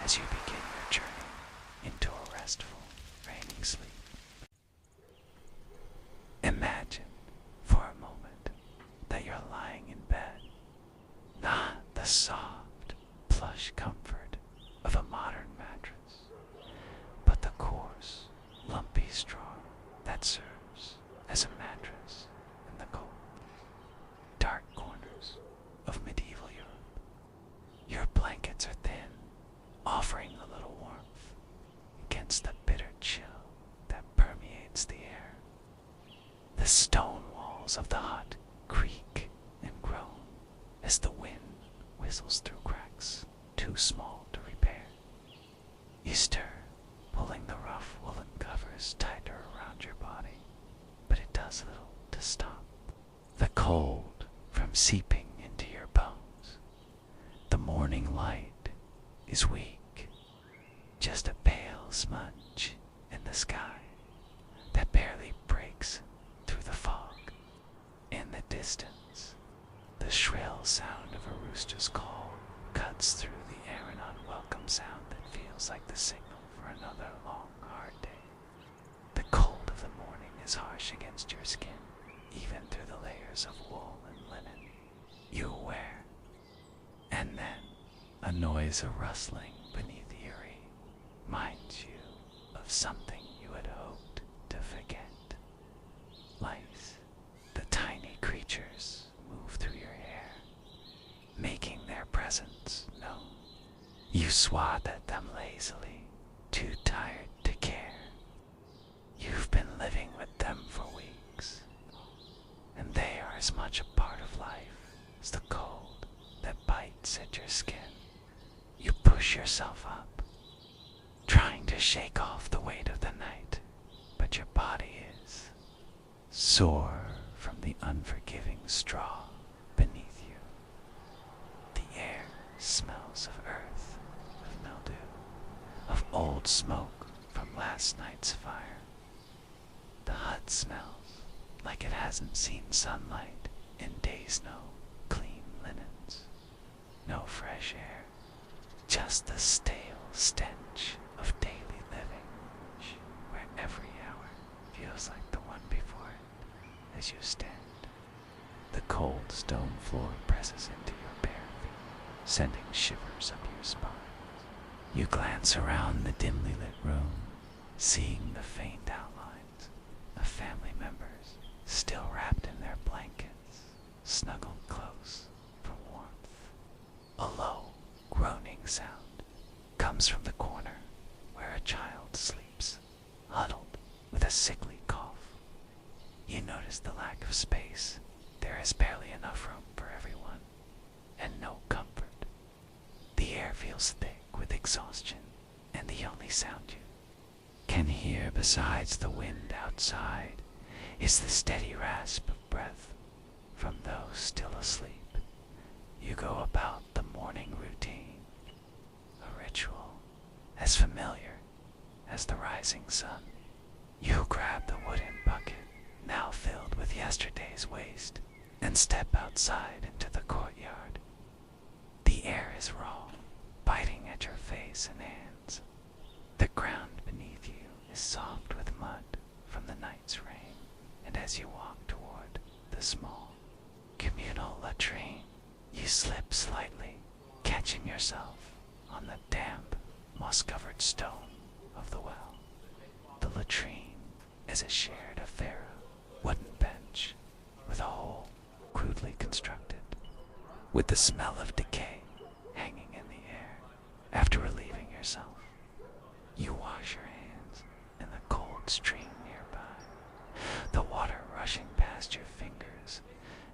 as you begin your journey into a restful, reigning sleep. Imagine for a moment that you're lying in bed, not the soft, plush comfort of a modern mattress, but the coarse, lumpy straw that serves as a mattress in the cold, dark corners of medieval Europe. Your blankets are thin, offering a little warmth against the bitter chill that permeates the air. The stone walls of the hut creak and groan as the wind whistles through cracks too small to repair. You stir, pulling the rough woolen covers tighter around your body, but it does little to stop the cold from seeping into your bones. The morning light is weak, just a pale smudge in the sky that barely breaks through the fog. In the distance, the shrill sound of a rooster's call cuts through the air, an unwelcome sound that feels like the signal for another long, hard day. The cold of the morning is harsh against your skin, even through the layers of wool and linen you wear. And then a noise, a rustling beneath Erie, reminds you of something you had hoped to forget. Lice, the tiny creatures, move through your hair, making their presence known. You swat at them lazily, too tired to care. You've been living with them for weeks, and they are as much a part of life as the cold that bites at your skin. You push yourself up, trying to shake off the weight of the night, but your body is sore from the unforgiving straw beneath you. The air smells of earth, of mildew, of old smoke from last night's fire. The hut smells like it hasn't seen sunlight in days. No clean linens, no fresh air, just the stale stench of daily living, where every hour feels like the one before it as you stand. The cold stone floor presses into your bare feet, sending shivers up your spine. You glance around the dimly lit room, seeing the faint outlines of family members still wrapped in their blankets, snuggled close for warmth. A low, groaning sound comes from the corner where a child sleeps, huddled with a sickly cough. You notice the lack of space. There is barely enough room for everyone, and no comfort. The air feels thick with exhaustion, and the only sound you can hear besides the wind outside is the steady rasp of breath from those still asleep. You go about the morning routine, a ritual as familiar as the rising sun. You grab the wooden bucket, now filled with yesterday's waste, and step outside into the courtyard. The air is raw, biting at your face and hands. The ground beneath you is soft with mud from the night's rain, and as you walk toward the small, communal latrine, you slip slightly, catching yourself on the damp, moss-covered stone of the well. The latrine is a shared affair, wooden bench with a hole crudely constructed, with the smell of decay hanging in the air. After relieving yourself, you wash your hands in the cold stream nearby, the water rushing past your fingers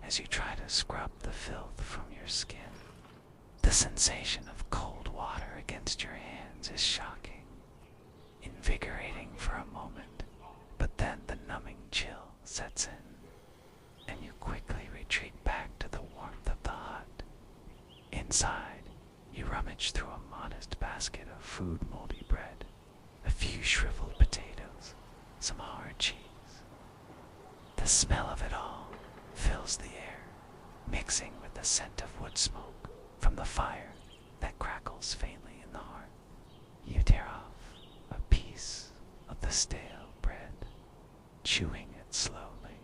as you try to scrub the filth from your skin. The sensation of cold water against your hands is shocking, invigorating for a moment, but then the numbing chill sets in, and you quickly retreat back to the warmth of the hut. Inside, you rummage through a modest basket of food-moldy bread, a few shriveled potatoes, some hard cheese. The smell of it all fills the air, mixing with the scent of wood smoke from the fire that crackles faintly in the hearth. chewing it slowly,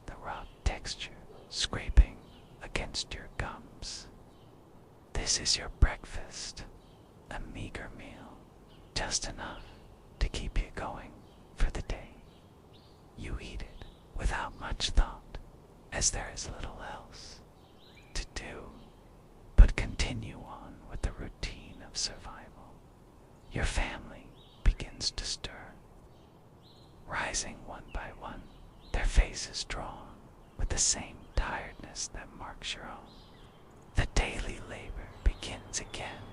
the rough texture scraping against your gums. This is your breakfast, a meager meal, just enough to keep you going for the day. You eat it without much thought, as there is little else to do but continue on with the routine of survival. Your family begins to stir, rising one by one, their faces drawn with the same tiredness that marks your own. The daily labor begins again,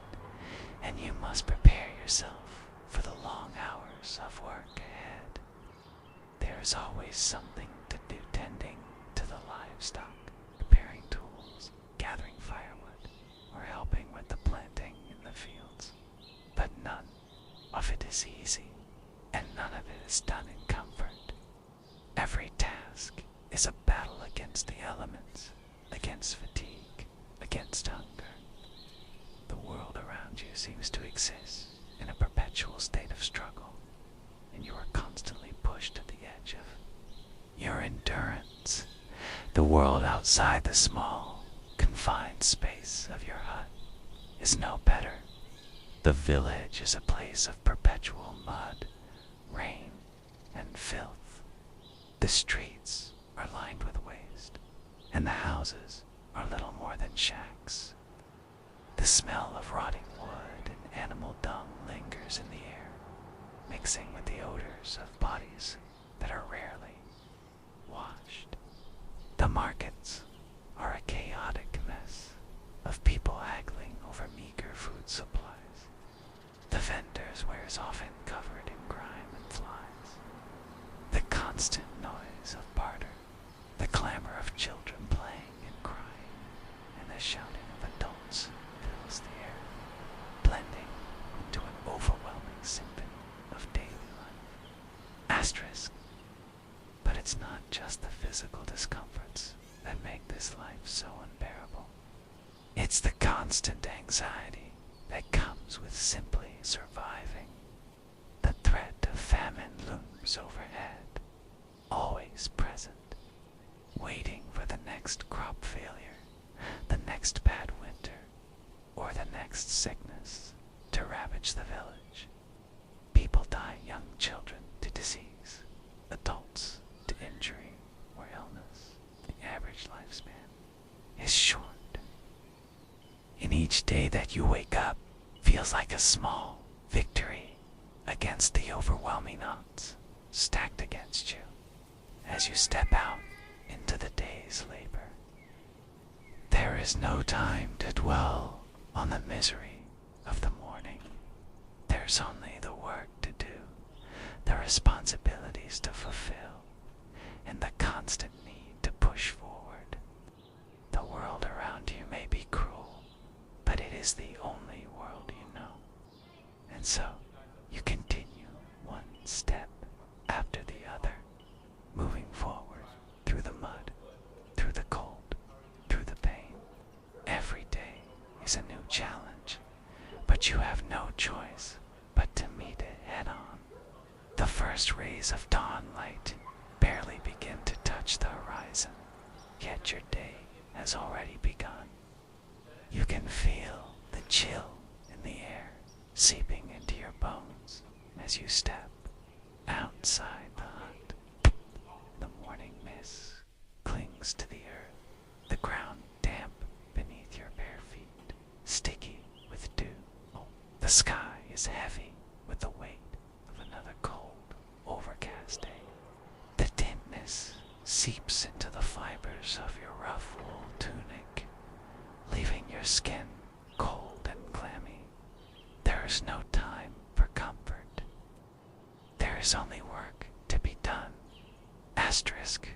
and you must prepare yourself for the long hours of work ahead. There is always something to do, tending to the livestock, preparing tools, gathering firewood, or helping with the planting in the fields. But none of it is easy, and none of it is done in comfort. Every task is a battle against the elements, against fatigue, against hunger. The world around you seems to exist in a perpetual state of struggle, and you are constantly pushed to the edge of your endurance. The world outside the small, confined space of your hut is no better. The village is a place of perpetual mud, rain, and filth. The streets are lined with waste, and the houses are little more than shacks. The smell of rotting wood and animal dung lingers in the air, mixing with the odors of bodies that are rarely washed. The markets are a chaotic mess of people haggling over meager food supplies. The vendor's ware is often covered in grime and flies. The constant noise of barter, the clamor of children playing and crying, and the shouting of adults fills the air, blending into an overwhelming symphony of daily life. Asterisk. But it's not just the physical discomforts that make this life so unbearable. It's the constant anxiety that comes with simply surviving. The threat of famine looms overhead, always present, waiting for the next crop failure, the next bad winter, or the next sickness to ravage the village. People die, young children to disease, adults to injury or illness. The average lifespan is short. And each day that you wake up feels like a small victory against the overwhelming odds stacked against you as you step out into the day's labor. There is no time to dwell on the misery of the morning. There's only the work to do, the responsibilities to fulfill, and the constant need to push forward. The world around you may be cruel, but it is the only world you know. And so, you continue one step after the other, moving forward through the mud, through the cold, through the pain. Every day is a new challenge, but you have no choice but to meet it head on. The first rays of dawn light barely begin to touch the horizon, yet your day has already begun. You can feel the chill in the air seeping into your bones as you step outside the hut. The morning mist clings to the earth, the ground damp beneath your bare feet, sticky with dew. The sky is heavy with the weight of another cold, overcast day. The dampness seeps into the fibers of your rough wool tunic, leaving your skin cold and clammy. There is no time for comfort. There is only work to be done. Asterisk.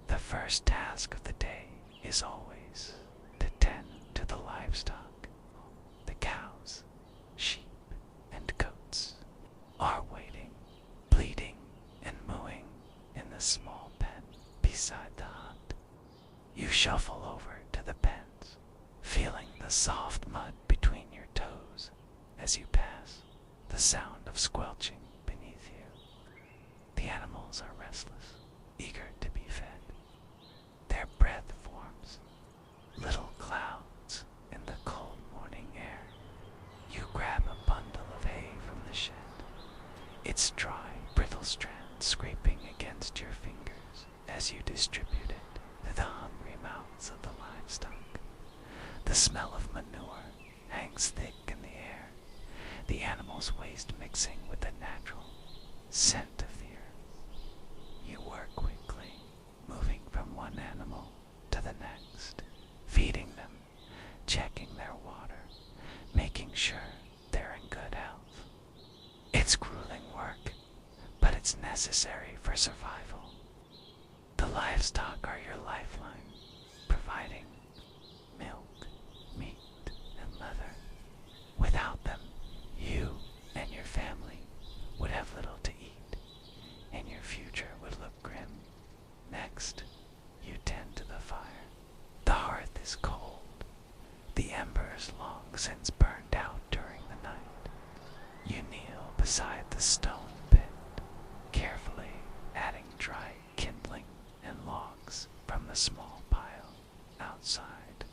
The first task of the day is always to tend to the livestock. The cows, sheep, and goats are waiting, bleating and mooing in the small pen beside the hut. You shuffle over to the pens, feeling the soft mud between your toes as you pass, the sound of squelching beneath you. The animals are restless, eager to be fed. Their breath forms little clouds in the cold morning air. You grab a bundle of hay from the shed, its dry, brittle strands scraping against your fingers as you distribute it to the hungry mouths of the livestock. The smell of manure hangs thick in the air, the animal's waste mixing with the natural scent of the earth. You work quickly, moving from one animal to the next, feeding them, checking their water, making sure they're in good health. It's grueling work, but it's necessary for survival. The livestock are your lifeline, providing milk, meat, and leather. Without them, you and your family would have little to eat, and your future would look grim. Next, you tend to the fire. The hearth is cold, the embers long since burned out during the night. You kneel beside the stone pit, carefully adding dry kindling and logs from the small pile outside.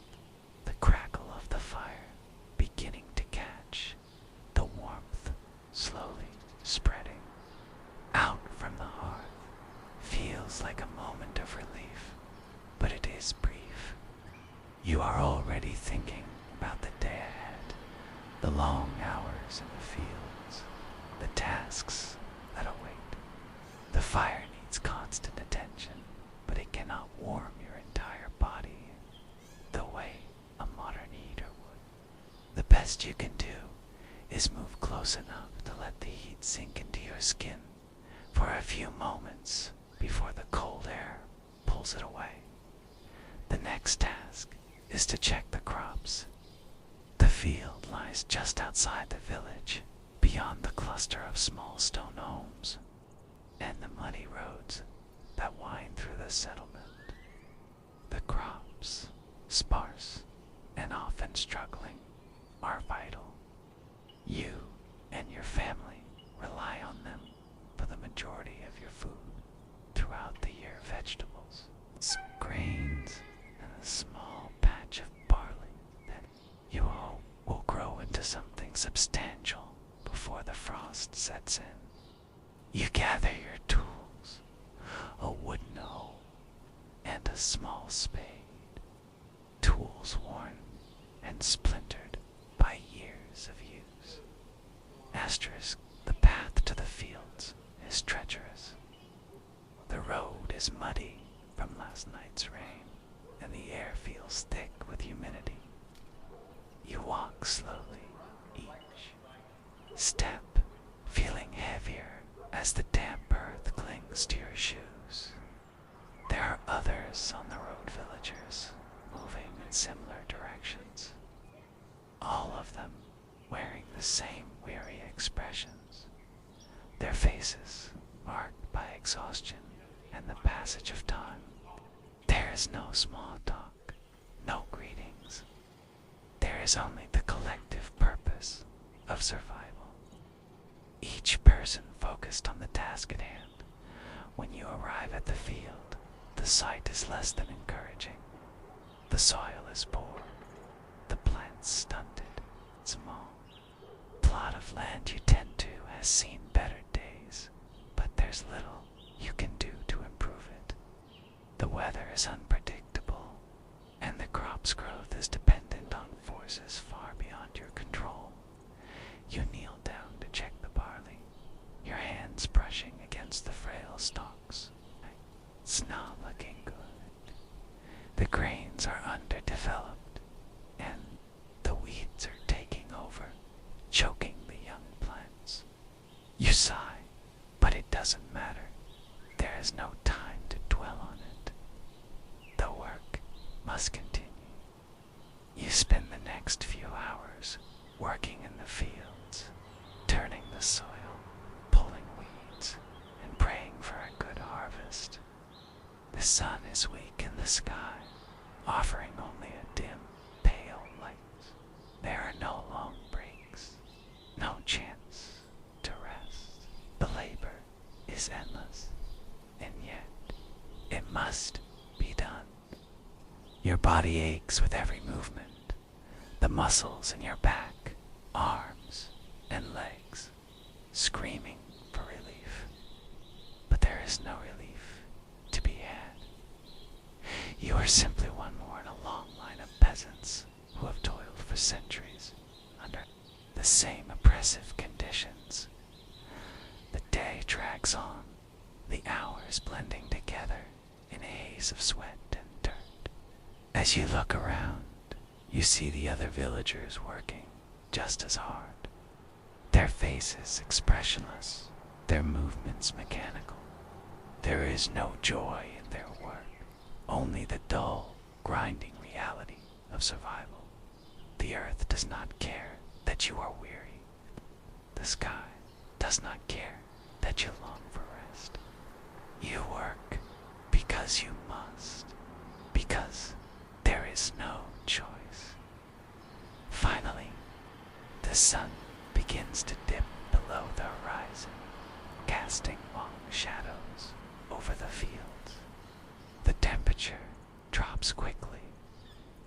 The crackle of the fire beginning to catch, the warmth slowly spreading out from the hearth. Feels like a moment of relief, but it is brief. You are already thinking about the day ahead, the long hours in the fields, the tasks that await. The fire needs constant attention, but it cannot warm your entire body the way a modern heater would. The best you can do is move close enough to let the heat sink into your skin for a few moments before the cold air pulls it away. The next task is to check the crops. The field lies just outside the village, beyond the cluster of small stone homes and the muddy roads that wind through the settlement. The crops, sparse and often struggling, are vital. You and your family rely on them for the majority of your food. Throughout the year, vegetables, grains, and a small patch of barley that you hope will grow into something substantial before the frost sets in. You gather your tools, a wooden hoe, and a small spade. Tools worn and splintered by years of use. Asterisk, the path to the fields is treacherous. The road is muddy from last night's rain, and the air feels thick with humidity. You walk slowly, each step feeling heavier as the damp earth clings to your shoes. There are others on the road, villagers, moving in similar directions, all of them wearing the same weary expressions, their faces marked by exhaustion and the passage of time. There is no small talk, no greetings. There is only the collective purpose of survival. Each person focused on the task at hand. When you arrive at the field, the sight is less than encouraging. The soil is poor, the plants stunted, small. Plot of land you tend to has seen better days, but there's little you can do to improve it. The weather is unpredictable, and the crop's growth is dependent on forces far beyond your control. You kneel down to check the barley, your hands brushing against the frail stalks. It's not looking good. The grains are underdeveloped, and the weeds are taking over, choking the young plants. You sigh, but it doesn't matter. There is no time to dwell on it. The work must continue. You spend the next few hours working in the fields, turning the soil, pulling weeds, and praying for a good harvest. The sun is weak in the sky, offering only a dim, pale light. There are no long breaks, no chance to rest. The labor is endless, and yet body aches with every movement. The muscles in your back, arms, and legs screaming for relief. But there is no relief to be had. You are simply one more in a long line of peasants who have toiled for centuries under the same oppressive conditions. The day drags on, the hours blending together in a haze of sweat and dirt. As you look around, you see the other villagers working just as hard. Their faces expressionless, their movements mechanical. There is no joy in their work, only the dull, grinding reality of survival. The earth does not care that you are weary. The sky does not care that you long for rest. You work because you must, because there is no choice. Finally, the sun begins to dip below the horizon, casting long shadows over the fields. The temperature drops quickly,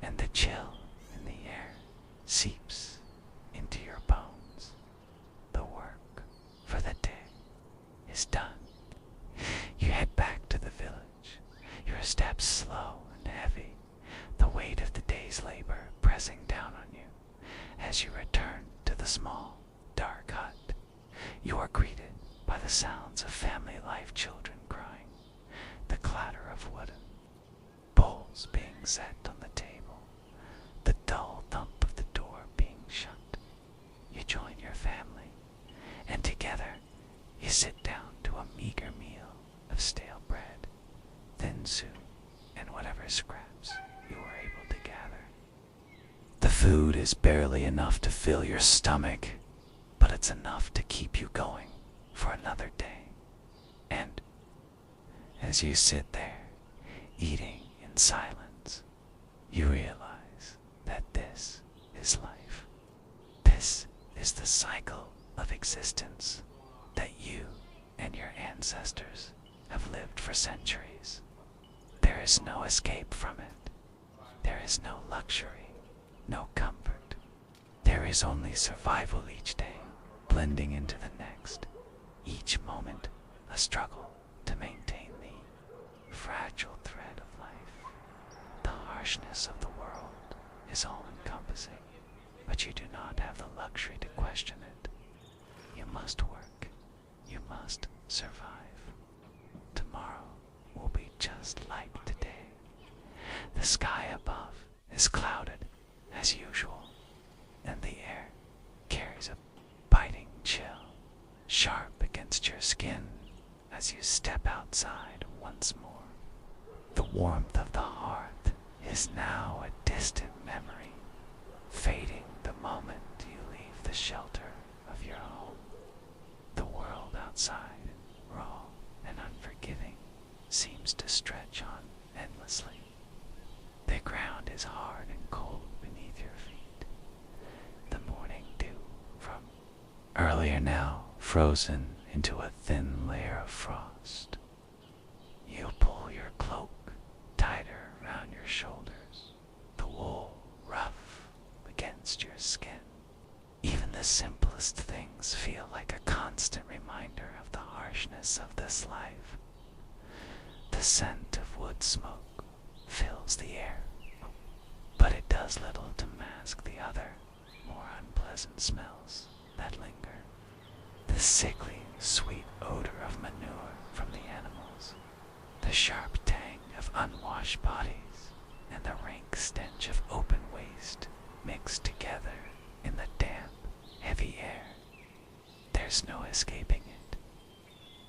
and the chill in the air seeps into your bones. The work for the day is done. You head back to the village, your steps slow and heavy, the weight of the day's labor pressing down on you. As you return to the small, dark hut, you are greeted by the sounds of family life, children crying, the clatter of wooden bowls being set on the table, the dull thump of the door being shut. You join your family, and together you sit down to a meager meal of stale bread, thin soup, and whatever scraps you were able to gather. The food is barely enough to fill your stomach, but it's enough to keep you going for another day. And as you sit there, eating in silence, you realize that this is life. This is the cycle of existence that you and your ancestors have lived for centuries. There is no escape from it. There is no luxury, no comfort. There is only survival each day, blending into the next. Each moment a struggle to maintain the fragile thread of life. The harshness of the world is all-encompassing, but you do not have the luxury to question it. You must work. You must survive. Tomorrow will be just like today. The sky above is clouded as usual, and the air carries a biting chill, sharp against your skin as you step outside once more. The warmth of the hearth is now a distant memory, fading the moment you leave the shelter of your home. The world outside, raw and unforgiving, seems to stretch on endlessly. The ground is hard and cold beneath your feet. The morning dew from earlier now frozen into a thin layer of frost. You pull your cloak tighter around your shoulders, the wool rough against your skin. Even the simplest things feel like a constant reminder of the harshness of this life. The scent of wood smoke fills the air, but it does little to mask the other, more unpleasant smells that linger. The sickly, sweet odor of manure from the animals, the sharp tang of unwashed bodies, and the rank stench of open waste mixed together in the damp, heavy air. There's no escaping it.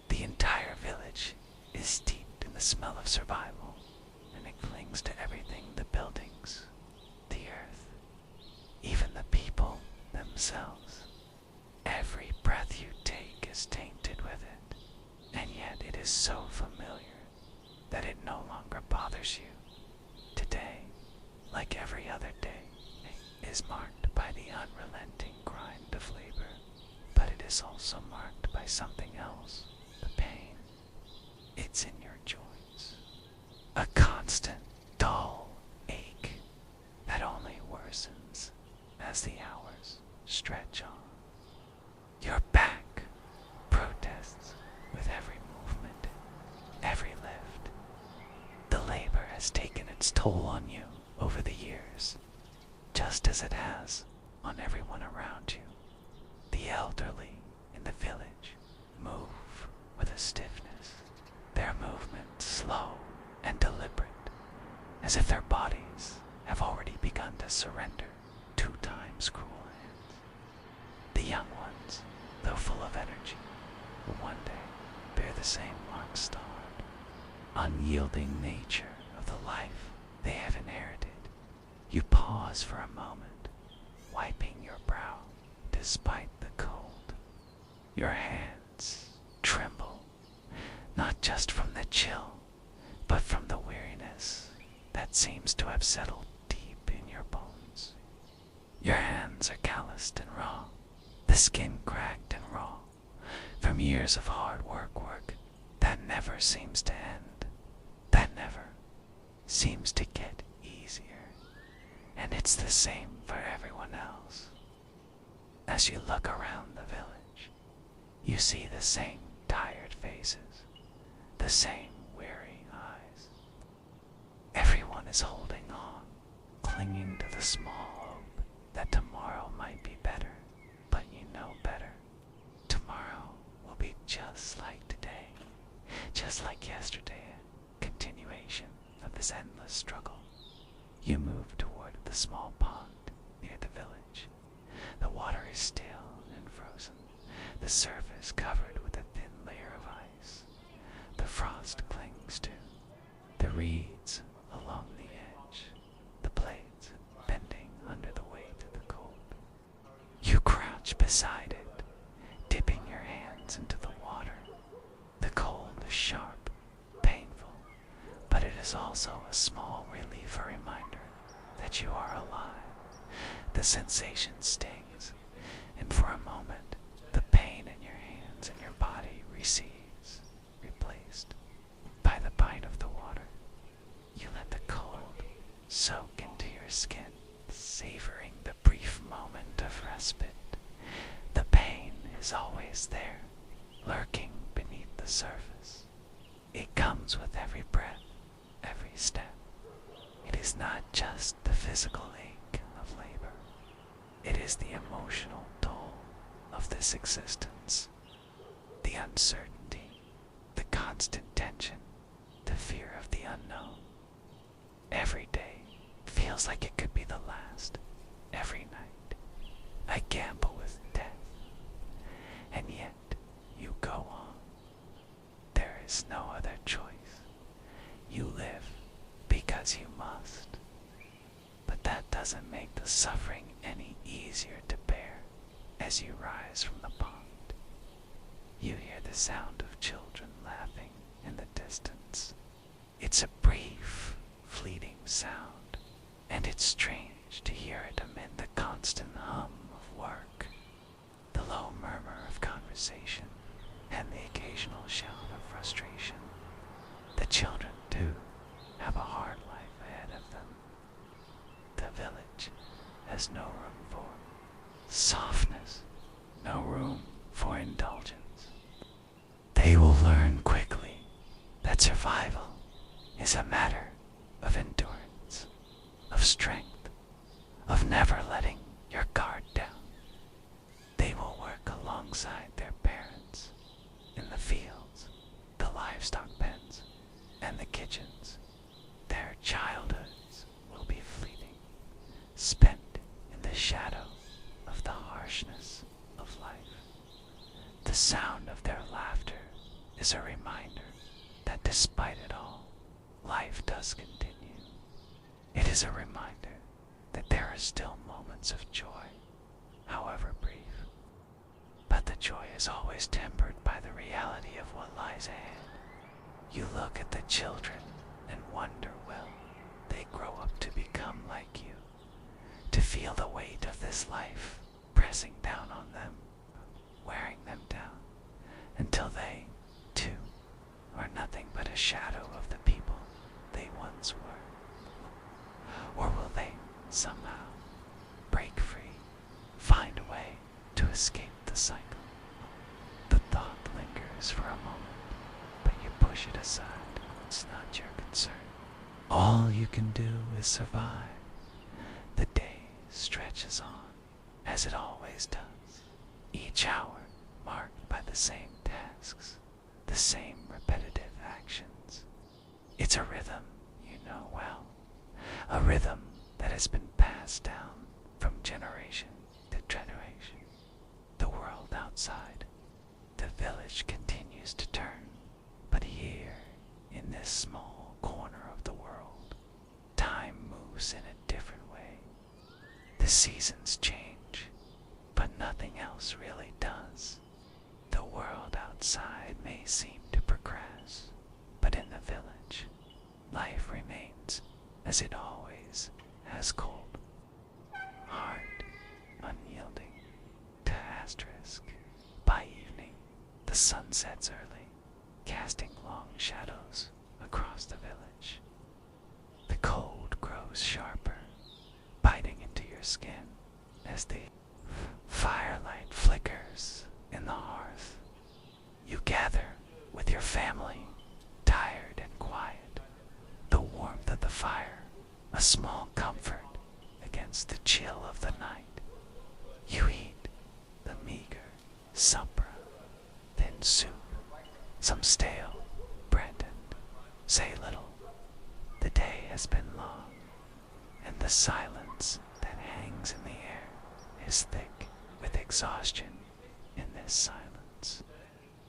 The entire village is steeped in the smell of survival, and it clings to everything: the buildings, the earth, even the people themselves. Every breath you take is tainted with it, and yet it is so familiar that it no longer bothers you. Today, like every other day, is marked by the unrelenting grind of labor, but it is also marked by something else: the pain. It's in your joints, a constant, dull ache Your back protests with every movement, every lift. The labor has taken its toll on you over the years, just as it has on everyone around you. The elderly in the village move with a stiffness, their movement slow and deliberate, as if their bodies have already begun to surrender to time's cruel hands. The young ones, though full of energy, will one day bear the same rock-starred, unyielding nature of the life they have inherited. You pause for a moment, wiping your brow despite the cold. Your hands tremble, not just from the chill, but from the weariness that seems to have settled deep in your bones. Your hands are calloused and raw, the skin cracked and raw, from years of hard work that never seems to end, that never seems to get easier. And it's the same for everyone else. As you look around the village, you see the same tired faces, the same weary eyes. Everyone is holding on, clinging to the small hope that tomorrow might be better, but you know better. Tomorrow will be just like today, just like yesterday, a continuation of this endless struggle. You move toward the small pond near the village. The water is still and frozen, the surface covered with a thin layer of ice. The frost clings to the reeds along the edge, the blades bending under the weight of the cold. You crouch beside it, dipping your hands into the water. The cold is sharp, painful, but it is also a small relief, a reminder that you are alive. The sensation stings, and for a moment, the pain in your hands and your body recedes, replaced by the bite of the water. You let the cold soak into your skin, savoring the brief moment of respite. The pain is always there, lurking beneath the surface. It comes with every breath, every step. It is not just the physical ache of labor. It is the emotional toll of this existence. The uncertainty, the constant tension, the fear of the unknown. Every day feels like it could be the last. Every night, I gamble with death. And yet, you go on. There is no other choice. You live because you must. But that doesn't make the suffering any easier to bear. As you rise from the pond, you hear the sound of children laughing in the distance. It's a brief, fleeting sound, and it's strange to hear it amid the constant hum of work, the low murmur of conversation, and the occasional shout of frustration. The children, too, have a hard life ahead of them. The village has no room for softness, no room for indulgence. They will learn quickly that survival is a matter of endurance, of strength, of never letting your guard down. They will work alongside their parents in the fields, the livestock pens, and the kitchens. Their childhoods will be fleeting, spent in the shadow of the harshness of life. The sound of their laughter is a reminder that despite it all, life does continue. It is a reminder that there are still moments of joy, however brief. But the joy is always tempered by the reality of what lies ahead. You look at the children and wonder, will they grow up to become like you? To feel the weight of this life pressing down on them, wearing them down, until they, too, are nothing but a shadow of the people they once were? Or will they, somehow, break free, find a way to escape the cycle? matters for a moment, but you push it aside. It's not your concern. All you can do is survive. The day stretches on, as it always does, each hour marked by the same tasks, the same repetitive actions. It's a rhythm you know well, a rhythm that has been passed down from generation to generation. The world outside, the village continues to turn, but here, in this small corner of the world, time moves in a different way. The seasons change, but nothing else really does. The world outside may seem to progress, but in the village, life remains as it always has, cold, hard, unyielding, to asterisk. By evening, the sun sets early, casting long shadows across the village. The cold grows sharper, biting into your skin as the firelight flickers in the hearth. You gather with your family, tired and quiet, the warmth of the fire, a small comfort against the chill of the night. You eat the meager supper, thin soup, some stale bread, and say little. The day has been long, and the silence that hangs in the air is thick with exhaustion. In this silence,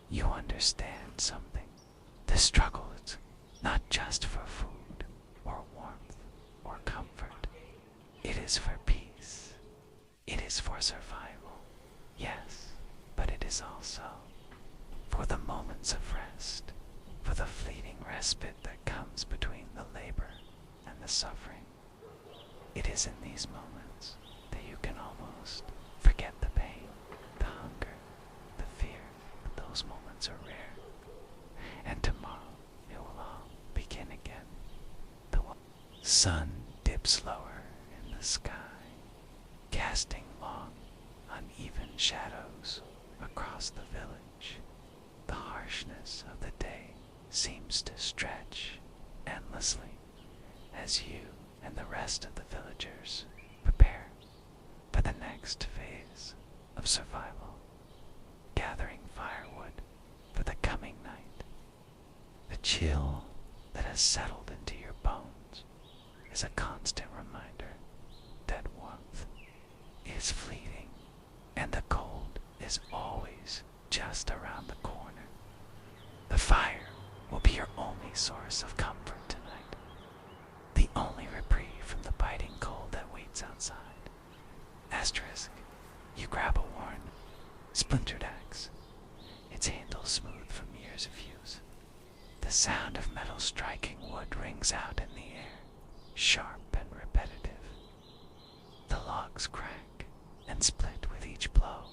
you understand something. The struggle is not just for food or warmth or comfort. It is for peace. It is for survival. Yes, but it is also for the moments of rest, for the fleeting respite that comes between the labor and the suffering. It is in these moments that you can almost forget the pain, the hunger, the fear. But those moments are rare, and tomorrow it will all begin again. The sun dips lower in the sky, casting long, uneven shadows across the village. The harshness of the day seems to stretch endlessly as you and the rest of the villagers prepare for the next phase of survival, gathering firewood for the coming night. The chill that has settled into your bones is a constant reminder that warmth is fleeting and the cold is always just around the corner. The fire will be your only source of comfort tonight, the only reprieve from the biting cold that waits outside. Asterisk, you grab a worn, splintered axe, its handle smooth from years of use. The sound of metal striking wood rings out in the air, sharp and repetitive. The logs crack and split with each blow,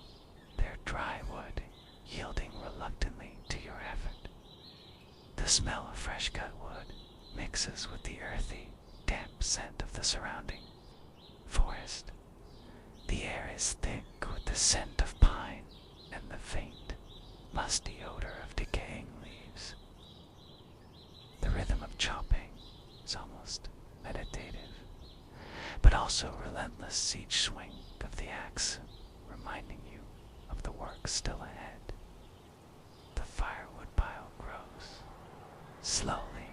their dry wood yielding reluctantly to your effort. The smell of fresh cut wood mixes with the earthy, damp scent of the surrounding forest. The air is thick with the scent of pine and the faint, musty odor of decaying leaves. The rhythm of chopping is almost meditative, but also relentless each swing of the axe, reminding you of the work still ahead. The firewood pile grows, slowly,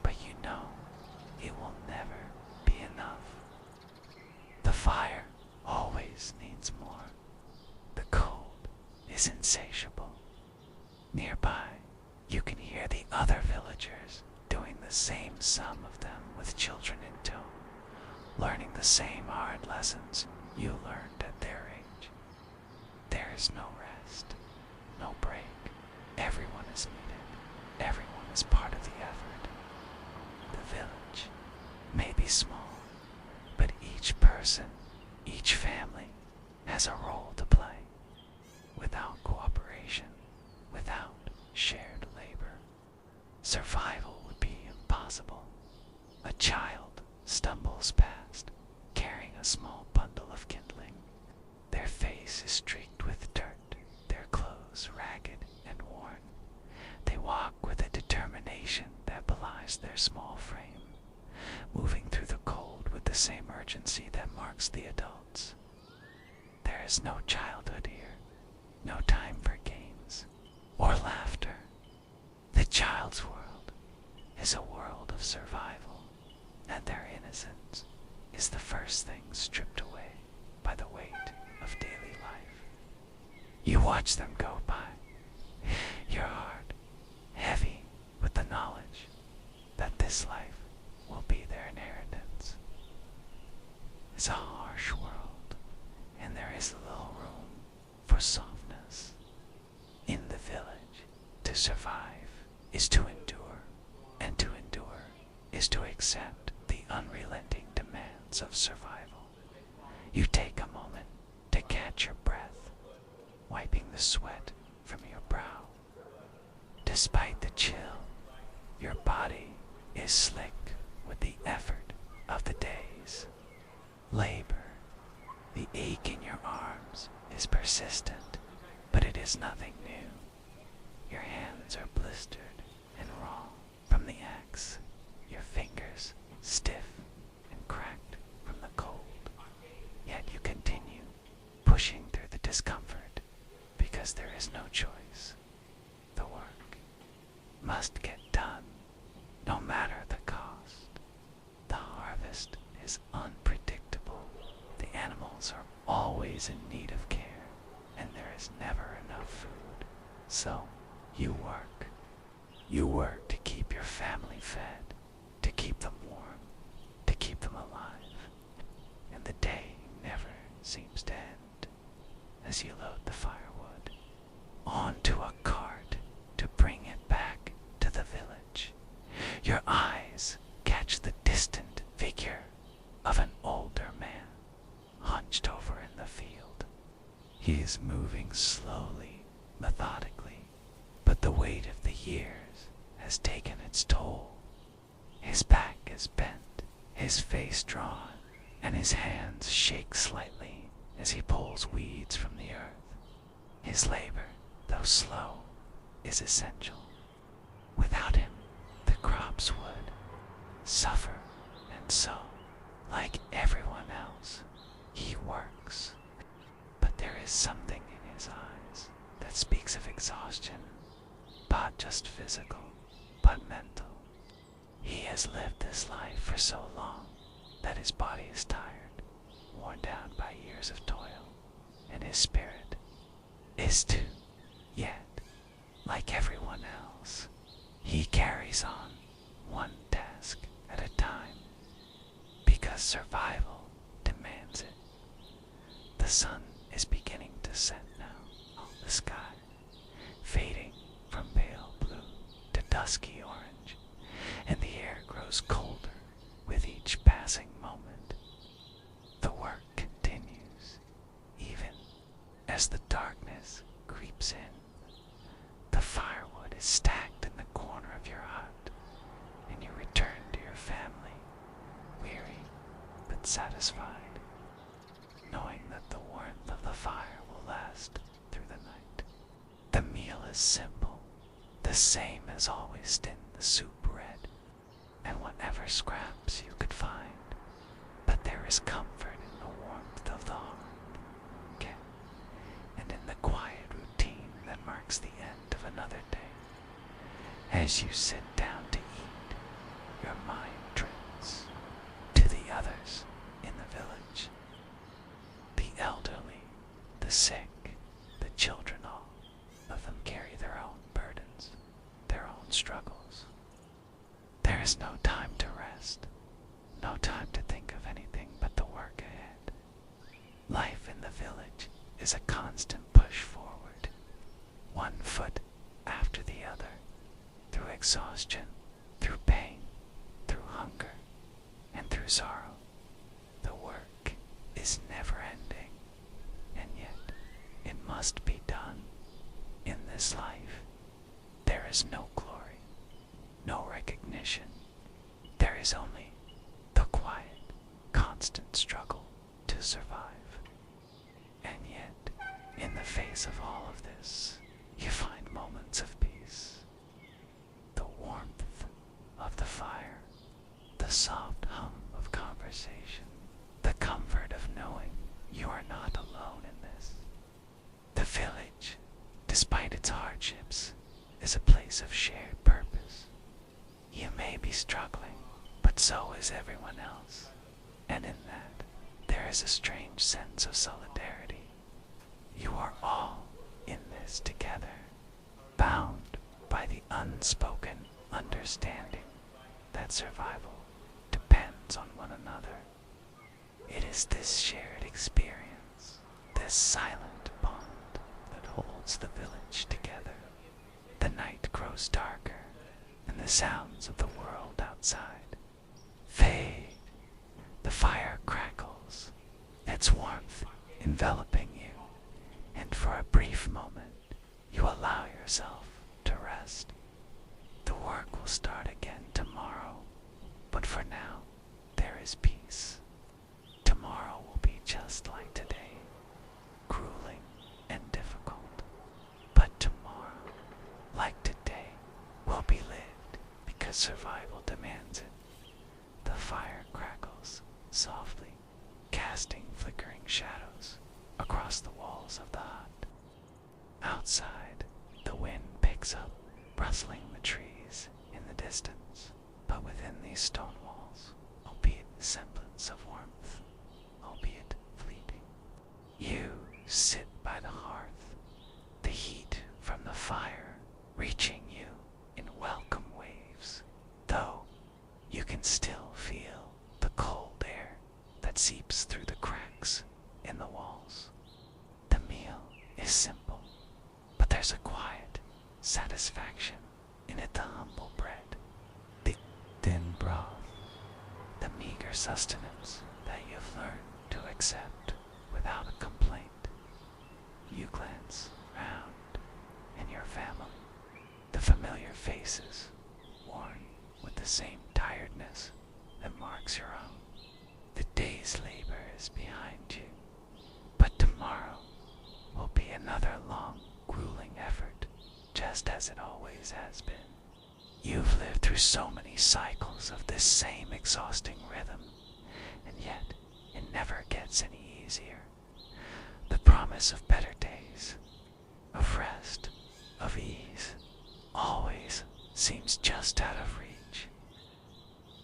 but you know it will never be enough. The fire always needs more. The cold is insatiable. Nearby, you can hear the other villagers doing the same, some of them with children in tow, learning the same hard lessons you learned at their age. There is no rest, no break. Everyone is needed. Everyone is part of the effort. The village may be small, but each person, each family has a role to play. Without cooperation, without shared labor, survival would be impossible. A child stumbles past, carrying a small bundle of kindling. Their face is streaked with dirt, their clothes ragged and worn. enters their small frame, moving through the cold with the same urgency that marks the adults. There is no childhood here, no time for games or laughter. The child's world is a world of survival, and their innocence is the first thing stripped away by the weight of daily life. You watch them go by, your heart heavy with the knowledge that this life will be their inheritance. It's a harsh world, and there is little room for softness. In the village, to survive is to endure, and to endure is to accept the unrelenting demands of survival. You take a moment to catch your breath, wiping the sweat from your brow. Despite the chill, your body is slick with the effort of the days. Labor, the ache in your arms is persistent, but it is nothing new. Your hands are blistered and raw from the axe, your fingers stiff and cracked from the cold. Yet you continue, pushing through the discomfort, because there is no choice. The work must get done, no matter the cost. The harvest is unpredictable. The animals are always in need of care, and there is never enough food. So, you work. You work to keep your family fed, to keep them warm, to keep them alive. And the day never seems to end as you load the firewood onto a cart to bring it back to the village. Your eyes catch the distant figure of an older man hunched over in the field. He is moving slowly, methodically, but the weight of the years has taken its toll. His back is bent, his face drawn, and his hands shake slightly as he pulls weeds from the earth. His labor, though slow, is essential. Without him, the crops would suffer, and so, like everyone else, he works. But there is something in his eyes that speaks of exhaustion, not just physical, but mental. He has lived this life for so long that his body is tired, worn down by years of toil, and his spirit is too. Yet, like everyone else, he carries on one task at a time, because survival demands it. The sun is beginning to set now, the sky fading from pale blue to dusky orange, and the air grows colder with each passing moment. The work continues, even as the darkness creeps in. The firewood is stacked in the corner of your hut, and you return to your family, weary but satisfied, knowing that the warmth of the fire will last through the night. The meal is simple, the same as always tinned the soup red, and whatever scraps you could find, but there is comfort in the warmth of the hearth, and in the quiet routine that marks the end of another day. As you sit down to eat, your mind drifts to the others in the village. The elderly, the sick, the children, all of them carry their own burdens, their own struggles. There is no time to rest, no time to think of anything but the work ahead. Life in the village is a constant push forward, one foot after the other, through exhaustion, through pain, through hunger, and through sorrow. The work is never ending, and yet it must be done. In this life, there is no glory, no recognition. There is only the quiet, constant struggle to survive. And yet, in the face of all of this, you find moments of peace. The warmth of the fire despite its hardships, is a place of shared purpose. You may be struggling, but so is everyone else, and in that, there is a strange sense of solidarity. You are all in this together, bound by the unspoken understanding that survival depends on one another. It is this shared experience, this silent bond, that holds the village together. The night grows darker, and the sounds of the world outside fade. The fire crackles, its warmth enveloping you, and for a brief moment you allow yourself to rest. The work will start again tomorrow, but for now there is peace. Tomorrow will be just like today, grueling and difficult, but tomorrow, like today, will be lived because survival demands it. The fire crackles softly, casting flickering shadows across the walls of the hut. Outside, the wind picks up, rustling the trees in the distance, but within these stone walls, albeit the semblance of warmth, albeit fleeting. You sit by the hearth, the heat from the fire reaching you in welcome waves, though you can still feel the cold air that seeps through the cracks in the walls. The meal is simple, but there's a quiet satisfaction in it. The humble bread, the thin broth, the meager sustenance that you've learned to accept without a complaint. You glance round in your family, the familiar faces worn with the same tiredness that marks your own. The day's labor is behind you, but tomorrow will be another long, grueling effort, just as it always has been. You've lived through so many cycles of this same exhausting rhythm, and yet it never gets any easier. The promise of better days, of rest, of ease, always seems just out of reach.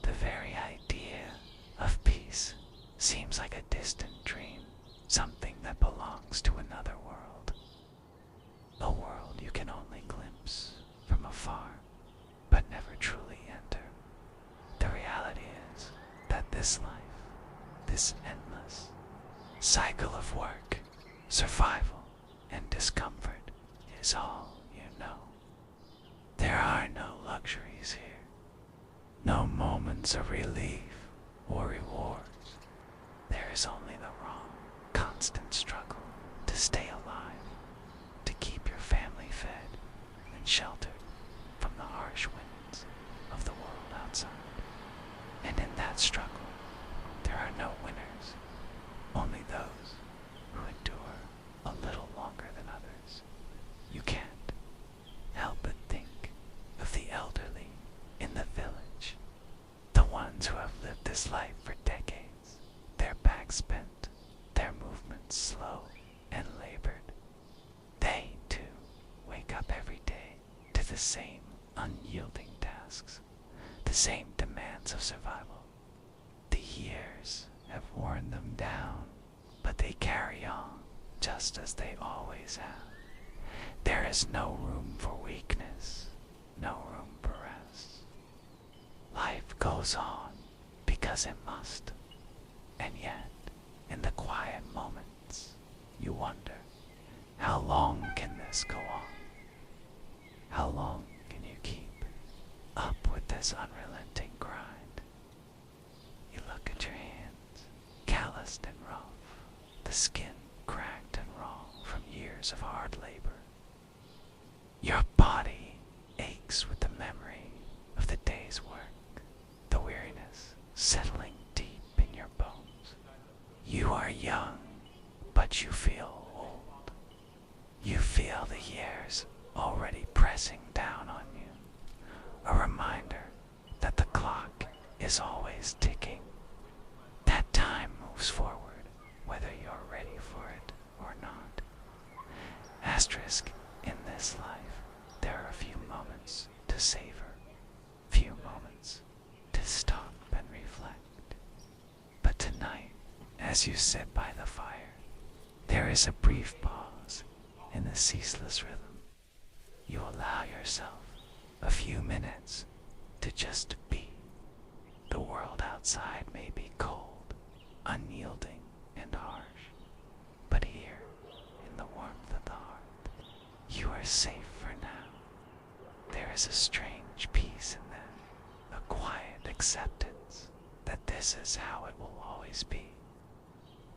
The very idea of peace seems like a distant dream, something that belongs to another world. A world you can only glimpse from afar, but never truly enter. The reality is that this life, this endless cycle of work, survival, and discomfort is all you know. There are no luxuries here, no moments of relief or rewards. There is only the raw, constant struggle to stay alive, to keep your family fed and sheltered from the harsh winds of the world outside. And in that struggle, there are no winners, only those who endure a little longer than others. You can't help but think of the elderly in the village, the ones who have lived this life for decades, their backs bent, their movements slow and labored. They, too, wake up every day to the same unyielding tasks, the same demands of survival. The years have worn them down, but they carry on just as they always have. There is no room for weakness, no room for rest. Life goes on because it must, and yet, in the quiet moments, you wonder, how long can this go on? How long can you keep up with this unrelenting grind? You look at your hands, calloused and rough, the skin cracked and raw from years of hard labor. Your body aches with the memory of the day's work, the weariness settling deep in your bones. You are young, but you feel old. You feel the years already pressing down on you, a reminder that the clock is always ticking, that time moves forward whether you're ready for it or not. Asterisk in this life. to savor, few moments to stop and reflect. But tonight, as you sit by the fire, there is a brief pause in the ceaseless rhythm. You allow yourself a few minutes to just be. The world outside may be cold, unyielding, and harsh, but here, in the warmth of the hearth, you are safe for now. There is a strange peace in that, a quiet acceptance that this is how it will always be.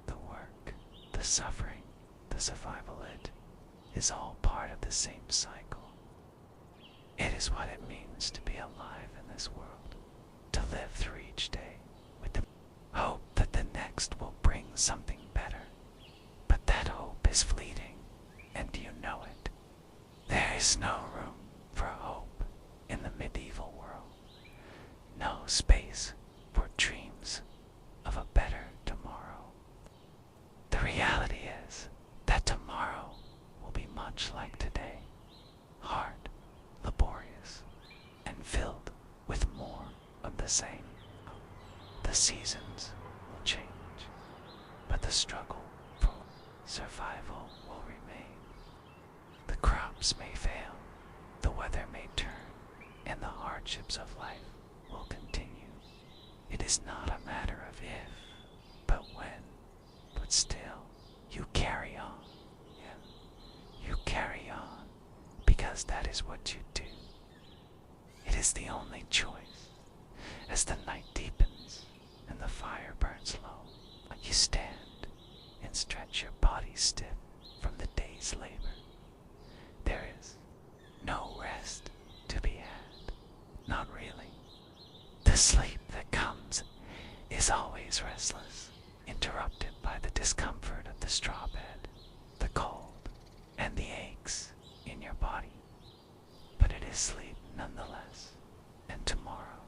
The work, the suffering, the survival, it is all part of the same cycle. It is what it means to be alive in this world, to live through each day with the hope that the next will bring something better. But that hope is fleeting, and you know it. There is no room for hope in the medieval world, no space for dreams of a better tomorrow. The reality is that tomorrow will be much like today, hard, laborious, and filled with more of the same. The seasons will change, but the struggle for survival will remain. The crops may fail, the weather may turn, and the hardships of life will continue. It is not a matter of if, but when. But still, you carry on. Yeah, you carry on, because that is what you do. It is the only choice. As the night deepens and the fire burns low, you stand and stretch your body stiff from the day's labor. There is no rest to be had, not really. The sleep that comes is always restless, interrupted by the discomfort of the straw bed, the cold, and the aches in your body. But it is sleep nonetheless, and tomorrow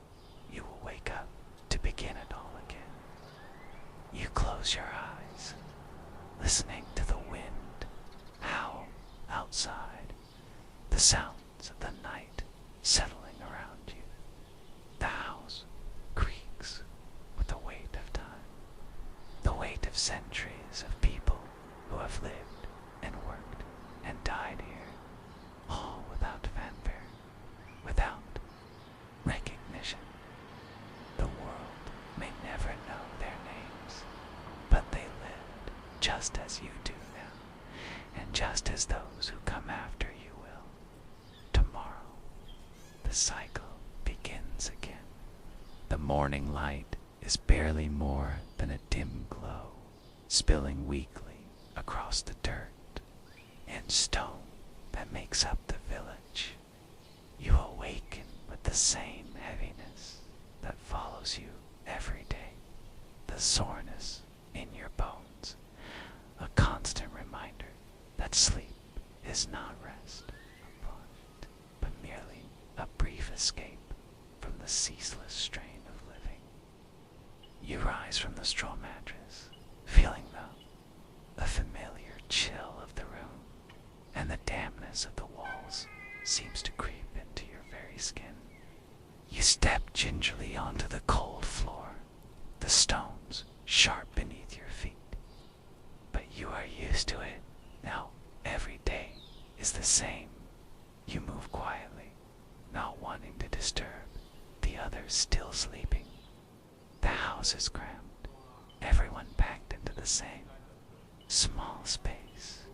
you will wake up to begin it all again. You close your eyes, listening to the wind howl outside, the sounds of the night settling around you. The house creaks with the weight of time, the weight of centuries of people who have lived and worked and died here, all without fanfare, without recognition. The world may never know their names, but they lived just as you do now, and just as those who come after you will. Tomorrow, the cycle begins again. The morning light is barely more than a dim glow, spilling weakly across the dirt and stone that makes up the village. You awaken with the same heaviness that follows you every day, the soreness in your bones, a constant reminder that sleep is not rest, but merely a brief escape from the ceaseless strain of living. You rise from the straw mattress, feeling the familiar chill of the room, and the dampness of the walls seems to creep into your very skin. You step gingerly onto the cold floor, the stones sharp beneath your feet. But you are used to it. Now every day is the same. You move quietly, not wanting to disturb the others still sleeping. The house is crammed, everyone packed into the same small space,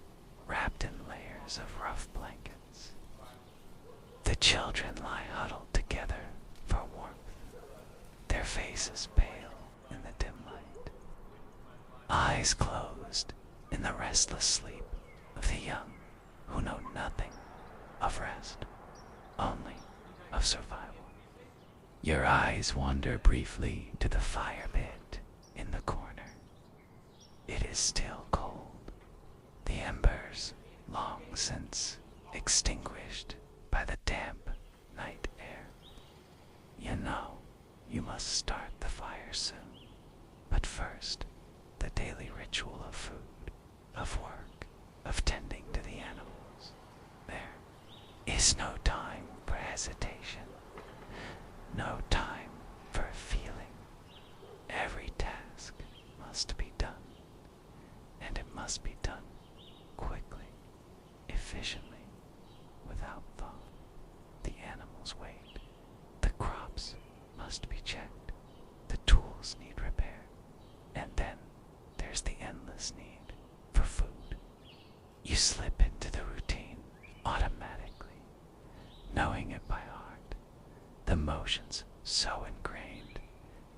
wrapped in layers of rough blankets. The children lie huddled together for warmth, their faces pale in the dim light, eyes closed in the restless sleep of the young who know nothing of rest, only of survival. Your eyes wander briefly to the fire pit in the corner. It is still cold, the embers long since extinguished by the damp night air. You know you must start the fire soon, but first the daily ritual of food, of work, of tending to the animals. There is no time for hesitation. no time for feeling. Every task must be done, and it must be done quickly, efficiently, without thought. The animals wait. The crops must be checked. The tools need repair. And then there's the endless need for food. You slip into the routine automatically, knowing it by heart. The motions so ingrained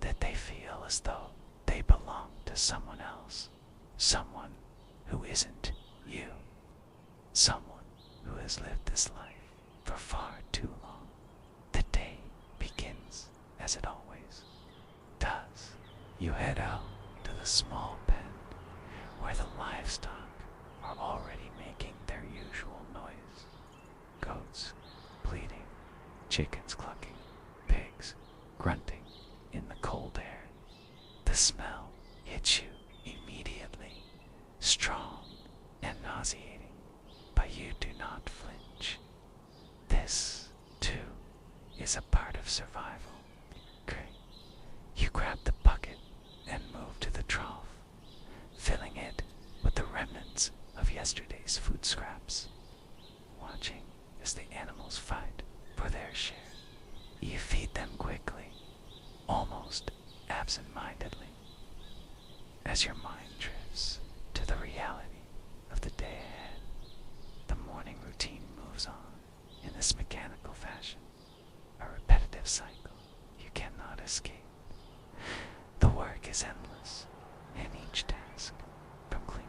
that they feel as though they belong to someone else, someone who isn't you, someone who has lived this life for far too long. The day begins as it always does. You head out to the small pen where the livestock are already making their usual noise. Goats bleating, chickens clucking, pigs grunting in the cold air. The smell hits you immediately, strong and nauseating, but you do not flinch. This, too, is a part of survival. Great. You grab the bucket and move to the trough, filling it with the remnants of yesterday's food scraps, watching as the animals fight for their share. You feed them quickly, almost absent-mindedly, as your mind drifts to the reality of the day ahead. The morning routine moves on in this mechanical fashion, a repetitive cycle you cannot escape. The work is endless, and each task, from cleaning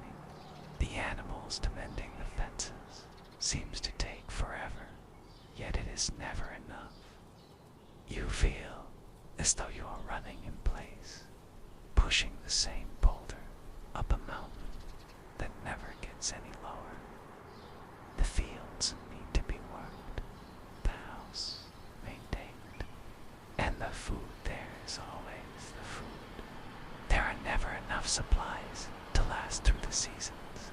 the animals to mending the fences, seems to take forever, yet it is never enough. You feel as though you are running in place, pushing the same boulder up a mountain that never gets any lower. The fields need to be worked, the house maintained, and the food there is always the food. There are never enough supplies to last through the seasons,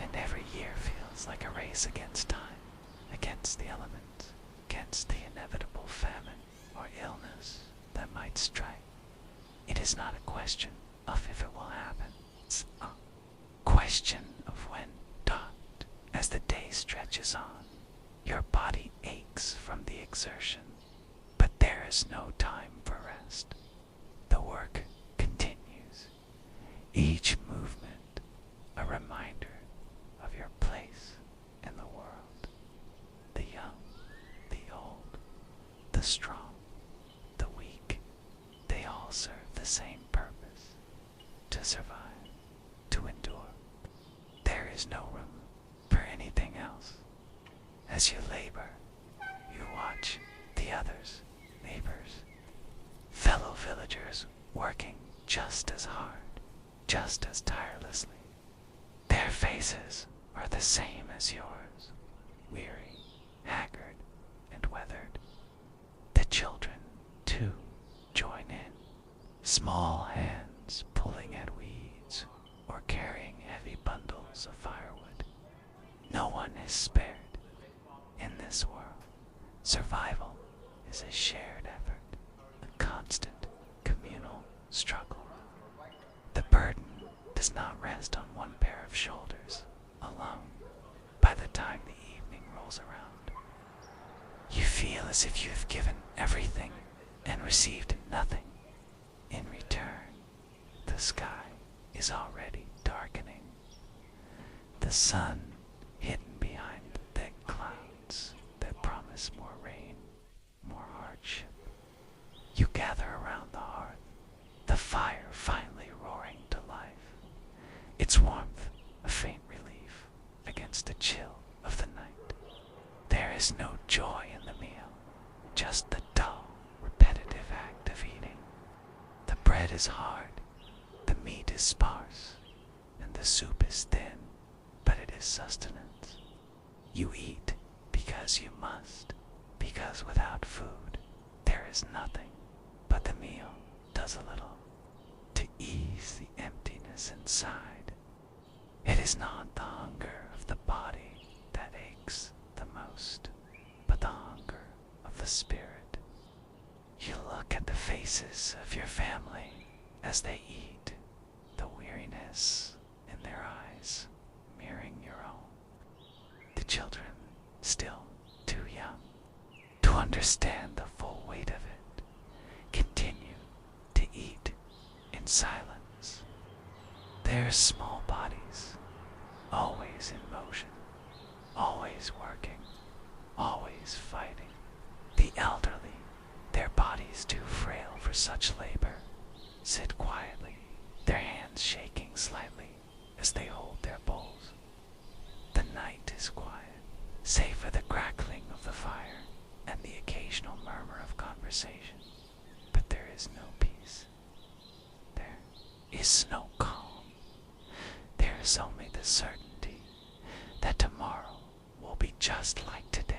and every year feels like a race against time, against the elements, against the inevitable famine or illness that might strike. It is not a question of if it will happen, it's a question of when. As the day stretches on, your body aches from the exertion, but there is no time for rest. The work continues, each movement a reminder of your place in the world. The young, the old, the strong, the weak, they all serve the same purpose: to survive, to endure. There is no room for anything else. As you labor, you watch the others, neighbors, fellow villagers working just as hard, just as tirelessly. Their faces are the same as yours, weary, haggard, and weathered. The children, too, join in, small hands pulling at weeds or carrying heavy bundles of firewood. No one is spared. In this world, survival is a shared effort, a constant communal struggle. The burden does not rest on one pair of shoulders alone. By the time the evening rolls around, you feel as if you have given everything and received nothing. In return, the sky is already darkening. The sun hidden behind the thick clouds that promise more rain, more hardship. You gather around the hearth, the fire finally roaring to life, its warmth a faint relief against the chill of the night. There is no joy in the meal, just the dull, repetitive act of eating. The bread is hard, the meat is sparse, and the soup is thin, but it is sustenance. You eat because you must, because without food there is nothing, but the meal does a little to ease the emptiness inside. It is not the hunger of the body that aches the most, but the hunger of the spirit. You faces of your family as they eat, the weariness in their eyes mirroring your own. The children, still too young to understand the full weight of it, continue to eat in silence. Their small bodies, always in motion, always working, always fighting. The elderly, their bodies too frail for such labor, sit quietly, their hands shaking slightly as they hold their bowls. The night is quiet, save for the crackling of the fire and the occasional murmur of conversation. But there is no peace. There is no calm. There is only the certainty that tomorrow will be just like today.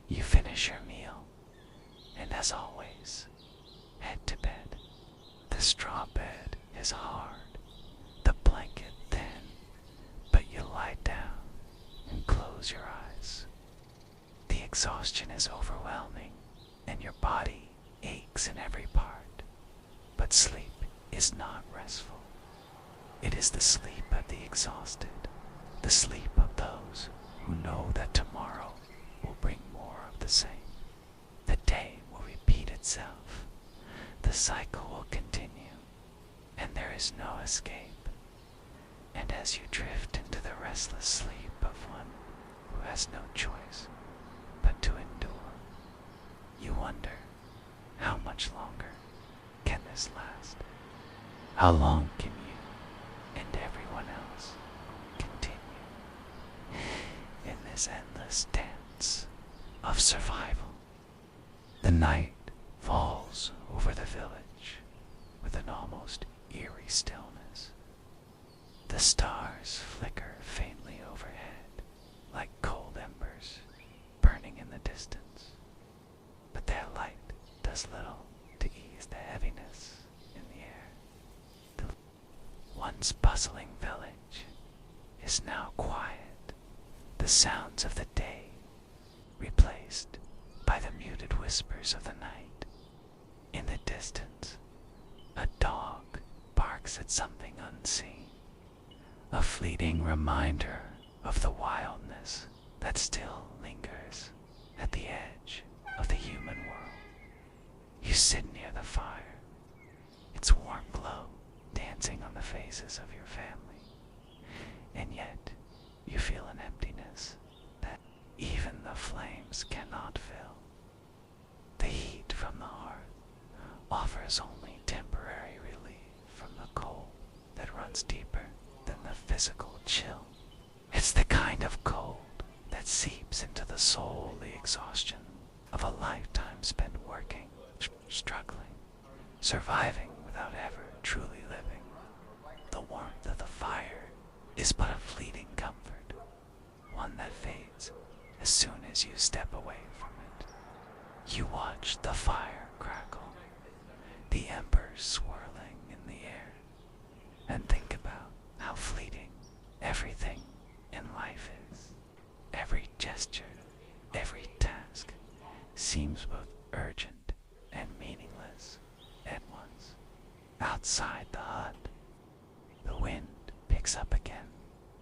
You finish your meal, and as always, head to bed. The straw bed is hard, the blanket thin, but you lie down and close your eyes. The exhaustion is overwhelming, and your body aches in every part, but sleep is not restful. It is the sleep of the exhausted, the sleep of those who know that tomorrow will bring more of the same. The day will repeat itself, the cycle will continue, and there is no escape. And as you drift into the restless sleep of one who has no choice but to endure, you wonder, how much longer can this last? How long can you and everyone else continue in this endless dance of survival? The night falls over the village with an almost eerie stillness. The stars flicker faintly overhead like cold embers burning in the distance, but their light does little to ease the heaviness in the air. The once bustling village is now quiet, the sounds of the day replaced by the muted whispers of the night. In the distance, a dog barks at something unseen, a fleeting reminder of the wildness that still lingers at the edge of the human world. You sit near the fire, its warm glow dancing on the faces of your family, and yet you feel an emptiness that even the flames cannot fill. The heat from the hearth offers only temporary relief from the cold that runs deeper than the physical chill. It's the kind of cold that seeps into the soul, the exhaustion of a lifetime spent working, struggling, surviving without ever truly living. The warmth of the fire is but a fleeting comfort, one that fades as soon as you step away from it. You watch the fire crackle, the embers swirling in the air, and think about how fleeting everything in life is. Every gesture, every task seems both urgent and meaningless at once. Outside the hut, the wind picks up again,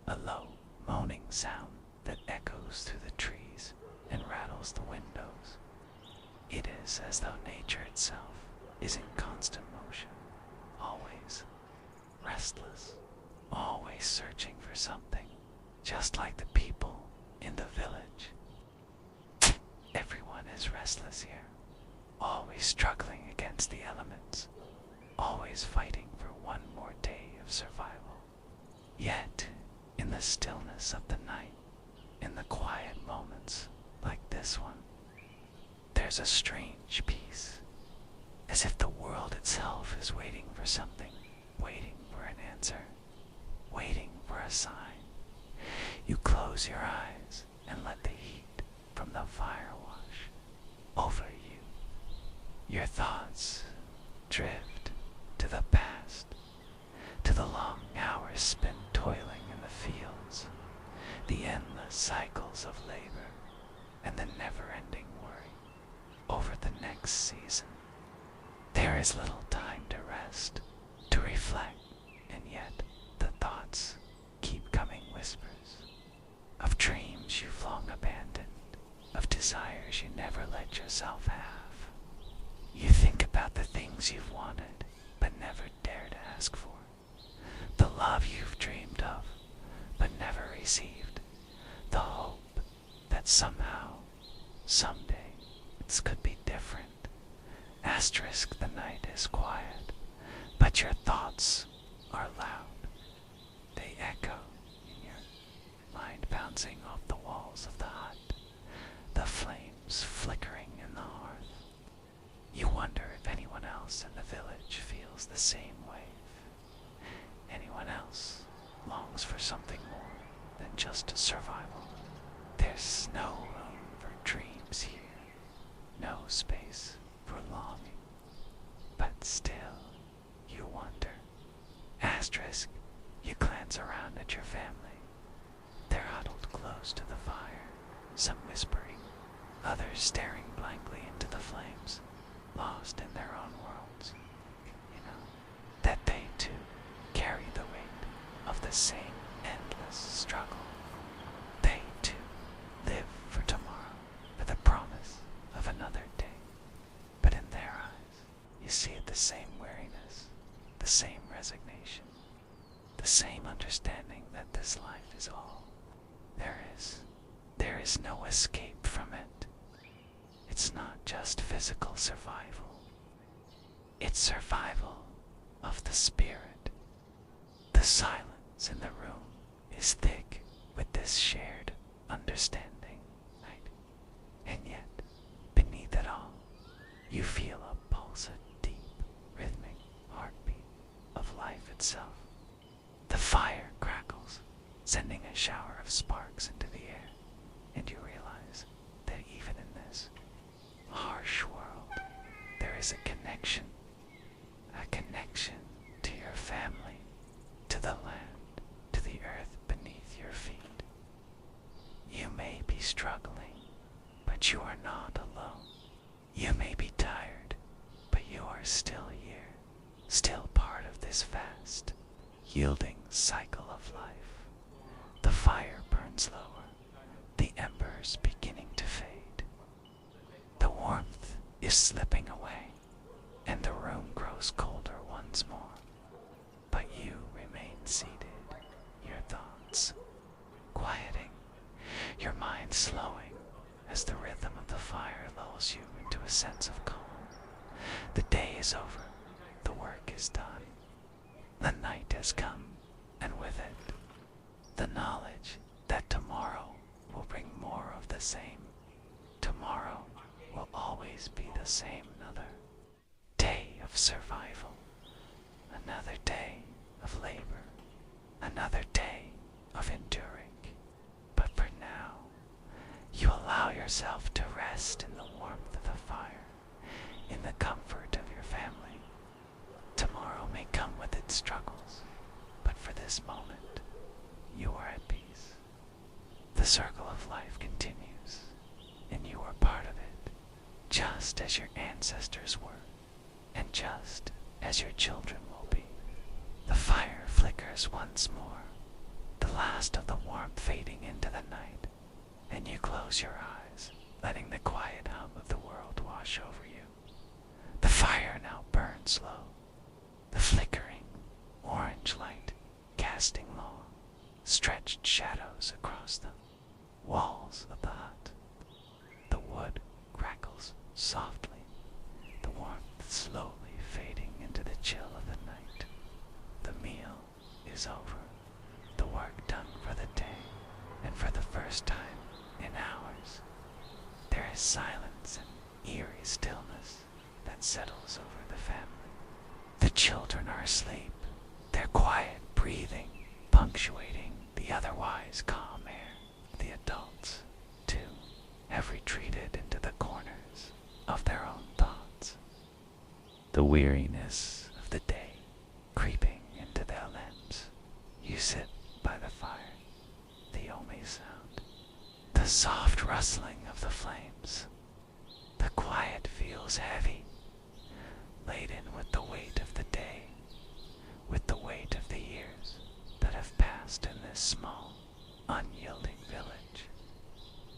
a low moaning sound that echoes through the trees and rattles the windows. It is as though nature itself is in constant motion, always restless, always searching for something, just like the people in the village. Everyone is restless here, always struggling against the elements, always fighting for one more day of survival. Yet, in the stillness of the night, in the quiet moments like this one, there's a strange peace, as if the world itself is waiting for something, waiting for an answer, waiting for a sign. You close your eyes and let the heat from the fire wash over you. Your thoughts drift to the past, to the long hours spent toiling in the fields, the endless cycles of labor, and the never-ending worry over the next season. There is little time to rest, to reflect, and yet the thoughts keep coming whispers of dreams you've long abandoned, of desires you never let yourself have. You think about the things you've wanted but never dared ask for, the love you've dreamed of but never received, the hope that somehow, someday, this could be different. Asterisk, the night is quiet, but your thoughts are loud. They echo in your mind, bouncing off the walls of the hut, the flames flickering in the hearth. You wonder if anyone else in the village feels the same wave. Anyone else longs for something more than just survival. There's no room for dreams here, no space for longing. But still, you wonder. Asterisk, you glance around at your family. They're huddled close to the fire, some whispering, others staring blankly into the flames, lost in their own worlds. You know, that they too carry the weight of the same endless struggle. They too live for tomorrow, for the promise of another day. But in their eyes, you see the same weariness, the same resignation, the same understanding that this life is all there is no escape from it. It's not just physical survival. It's survival of the spirit. The silence in the room is thick with this shared understanding, right? And yet, beneath it all, you feel a pulse, a deep, rhythmic heartbeat of life itself. The fire crackles, sending a shower of sparks into the air, and you realize that even in this harsh world, there is a connection to your family, to the land, to the earth beneath your feet. You may be struggling, but you are not alone. You may be tired, but you are still here, still part of this vast, yielding cycle of life. The fire burns lower, the embers beginning to fade. The warmth is slipping away, and the room grows colder once more. But you remain seated, your thoughts quieting, your mind slowing as the rhythm of the fire lulls you into a sense of calm. The day is over, the work is done. The night has come, and with it, the knowledge that tomorrow will bring more of the same. Tomorrow will always be the same. Another day of survival, another day of labor, another day of enduring. But for now, you allow yourself to rest in the warmth of the fire, in the comfort of your family. Tomorrow may come with its struggles, but for this moment, you are at peace. The circle of life continues, and you are part of it, just as your ancestors were, and just as your children will be. The fire flickers once more, the last of the warmth fading into the night, and you close your eyes, letting the quiet hum of the world wash over you. The fire now burns low, the flickering orange light casting long, stretched shadows across the walls of the hut. The wood crackles softly, the warmth slowly fading into the chill of the night. The meal is over, the work done for the day, and for the first time in hours, there is silence and eerie stillness that settles over the family. The children are asleep, their quiet breathing punctuating the otherwise calm air. The adults, too, have retreated into the corners of their own thoughts. The weariness of the day creeping into their limbs. You sit by the fire, the only sound, the soft rustling of the flames. The quiet feels heavy, laden with the weight of the day, with the weight of the years that have passed in this small, unyielding village.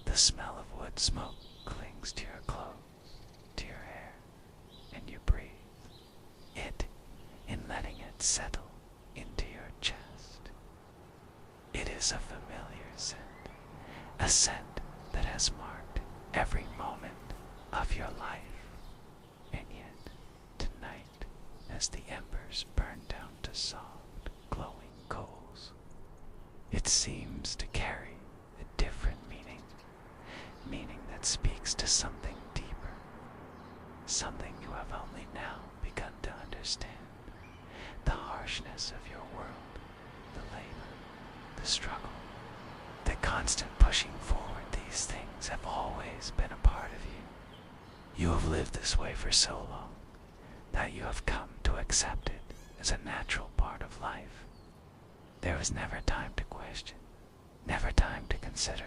The smell of wood smoke clings to your clothes, to your hair, and you breathe it in letting it settle into your chest. It is a familiar scent, a scent that has marked every moment of your life. And yet, tonight, as the embers burn down to soft, glowing coals, it seems to carry a different meaning that speaks to something deeper, something you have only now begun to understand. The harshness of your world, the labor, the struggle, the constant pushing forward, these things have always been a part of you. You have lived this way for so long that you have come to accept it as a natural part of life. There was never time to question, never time to consider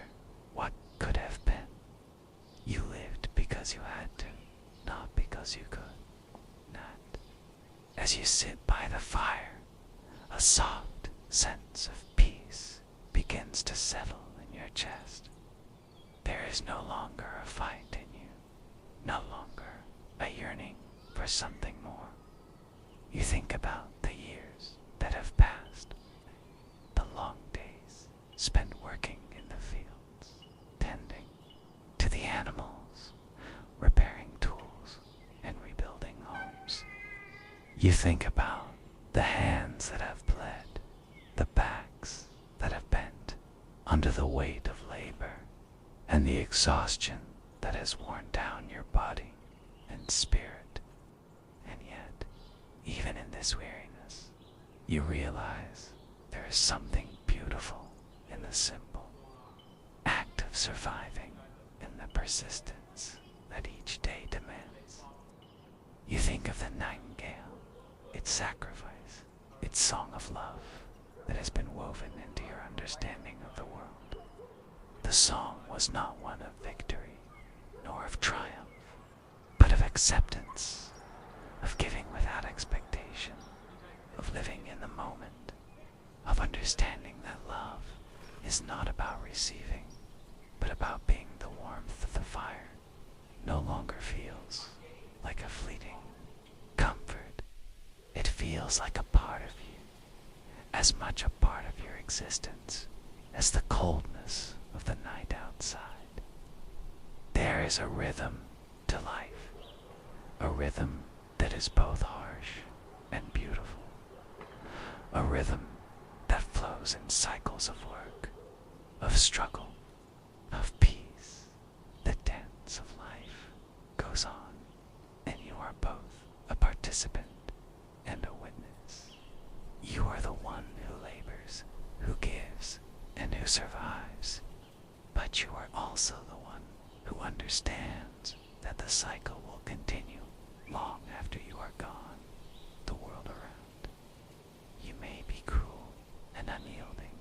what could have been. You lived because you had to, not because you could. Not. As you sit by the fire, a soft sense of peace begins to settle in your chest. There is no longer a fight in you, no longer a yearning for something more. You think about the years that have passed, the long days spent working in the fields, tending to the animals, repairing tools, and rebuilding homes. You think about the hands that have bled, the backs that have bent under the weight of labor, and the exhaustion that has worn down your body and spirit. And yet, even in this weariness, you realize there is something beautiful in the simple act of surviving and the persistence that each day demands. You think of the nightingale, its sacrifice, its song of love that has been woven into your understanding of the world. The song was not one of victory, nor of triumph, but of acceptance, of giving without expectation, of living in the moment, of understanding that love is not about receiving, but about being the warmth of the fire. No longer feels like a fleeting comfort. It feels like a part of you, as much a part of your existence as the coldness of the night outside. There is a rhythm to life, a rhythm that is both harsh and beautiful, a rhythm that flows in cycles of work, of struggle, of peace. The dance of life goes on, and you are both a participant and a witness. You are the one who labors, who gives, and who survives, but you are also the one who understands that the cycle will continue long after you are gone, the world around. You may be cruel and unyielding,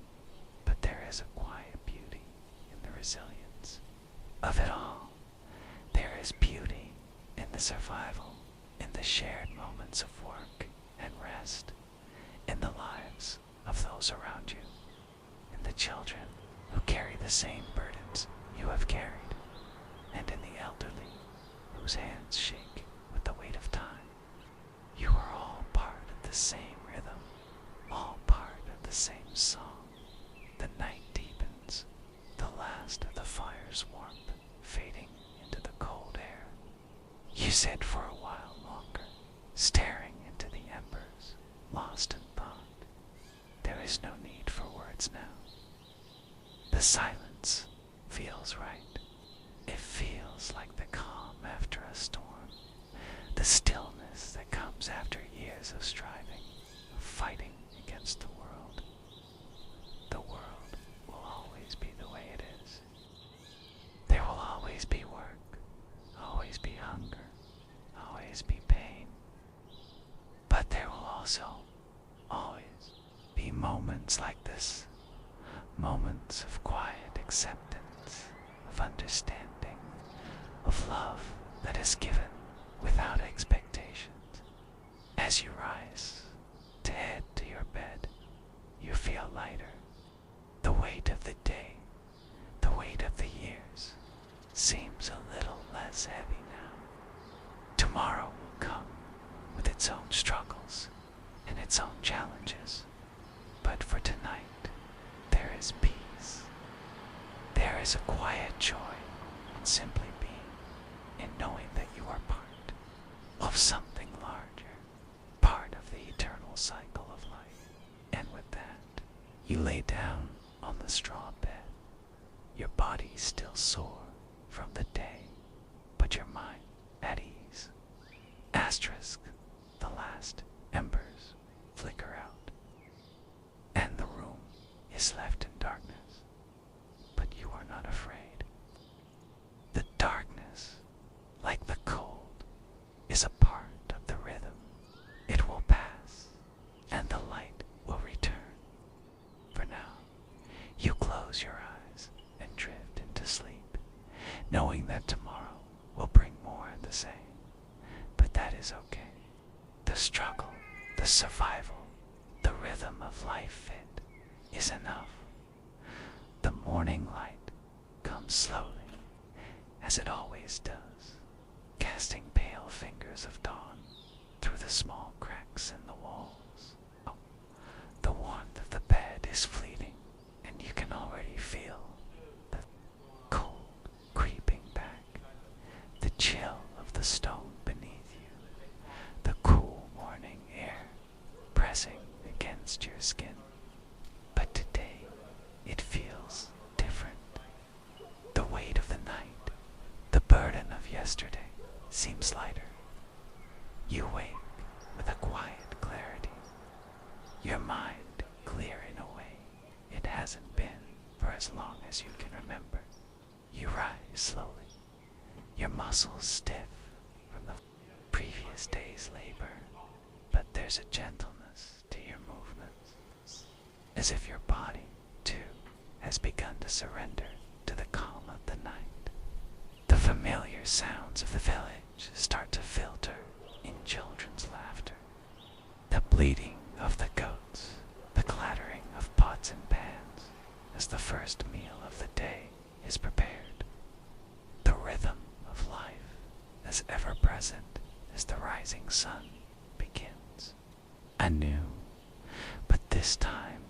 but there is a quiet beauty in the resilience of it all. There is beauty in the survival, in the shared moments of work and rest, in the lives of those around you, in the children who carry the same burdens you have carried, and in the elderly whose hands shake with the weight of time. You are all part of the same rhythm, all part of the same song. The night deepens, the last of the fire's warmth fading into the cold air. You sit for a while longer, staring into the embers, lost in thought. There is no need for words now. The silence feels right. It feels like the calm after a storm, the stillness that comes after years of striving, of fighting against the world. The world will always be the way it is. There will always be work, always be hunger, always be pain. But there will also always be moments like this, moments of quiet acceptance, of understanding, of love that is given without expectations, As you rise to head to your bed, you feel lighter. The weight of the day, the weight of the years, seems a little less heavy now. Tomorrow will come with its own struggles and its own challenges. But for tonight, there is peace. There is a quiet joy in simply being, in knowing that you are part of something larger, part of the eternal cycle of life. And with that, you lay down on the straw bed, your body still sore from the day, but your mind at ease. Asterisk, the last embers flicker out, and the room is left in darkness, but you are not afraid. The darkness, like the cold, is a part of the rhythm. It will pass, and the light will return. For now, you close your eyes and drift into sleep, knowing that tomorrow will bring more of the same. But that is okay. The struggle, the survival, the rhythm of life fit is enough. The morning light comes slowly, as it always does, casting pale fingers of dawn through the small cracks in the walls. Oh, the warmth of the bed is fleeting, and you can already feel the cold creeping back, the chill of the stone beneath you, the cool morning air pressing against your skin. But today, it feels different. The weight of the night, the burden of yesterday, seems lighter. You wake with a quiet clarity, your mind clear in a way it hasn't been for as long as you can remember. You rise slowly, your muscles stiff from the previous day's labor, but there's a gentleness to your movements, as if your body, too, has begun to surrender to the calm of the night. The familiar sounds of the village start to filter in children's laughter. The bleating of the goats, the clattering of pots and pans as the first meal of the day is prepared. The rhythm of life, as ever present as the rising sun, begins anew. But this time,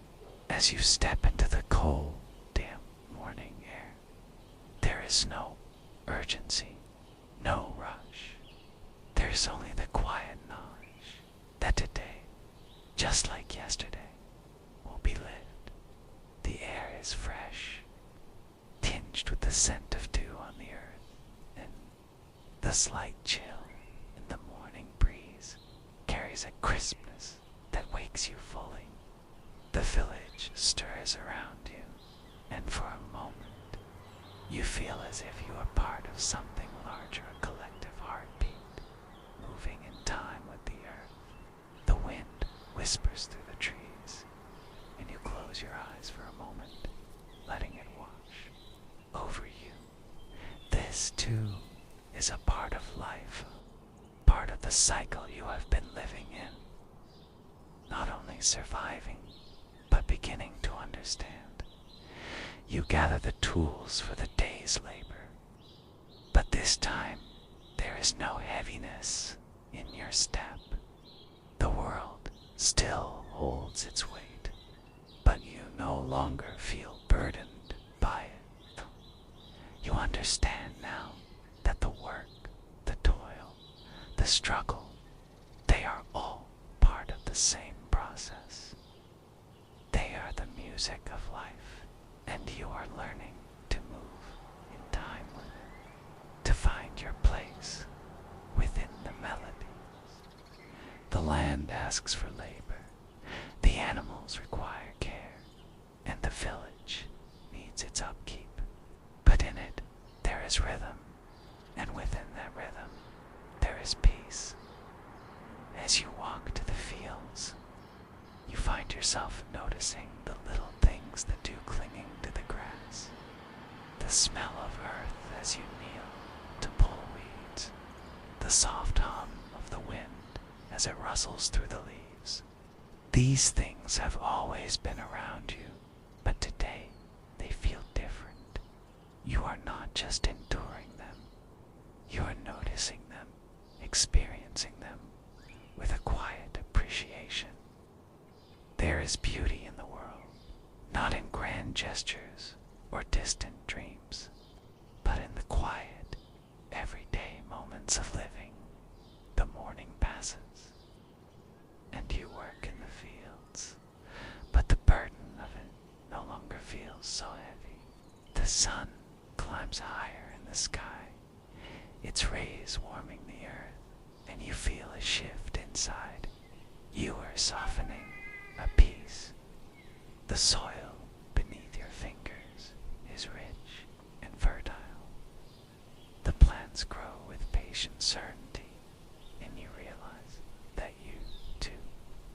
as you step into the cold, damp morning air, there is no urgency, no rush. There's only the quiet knowledge that today, just like yesterday, will be lived. The air is fresh, tinged with the scent of dew on the earth, and the slight chill in the morning breeze carries a crispness that wakes you fully. The village stirs around you, and for a moment, you feel as if you are part of something larger, a collective heartbeat, moving in time with the earth. The wind whispers through the trees, and you close your eyes for a moment, letting it wash over you. This, too, is a part of life, part of the cycle you have been living in. Not only surviving, but beginning to understand. You gather the tools for the day's labor, but this time there is no heaviness in your step. The world still holds its weight, but you no longer feel burdened by it. You understand now that the work, the toil, the struggle, they are all part of the same process. They are the music of life, and you are learning to move in time with it, to find your place within the melody. The land asks for labor, the animals require care, and the village needs its upkeep. But in it, there is rhythm, and within that rhythm, there is peace. As you walk to the fields, you find yourself noticing the little things that do clinging to the grass, the smell of earth as you kneel to pull weeds, the soft hum of the wind as as it rustles through the leaves. These things have always been around you, but today they feel different. You are not just enduring them, you are noticing them, experiencing them with a quiet appreciation. There is beauty in the world, not in grand gestures or distant dreams, but in the quiet, everyday moments of living. The morning passes, and you work in the fields, but the burden of it no longer feels so heavy. The sun climbs higher in the sky, its rays warming the earth, and you feel a shift inside. You are softening, a peace. The soil beneath your fingers is rich and fertile. The plants grow with patient certainty, and you realize that you, too,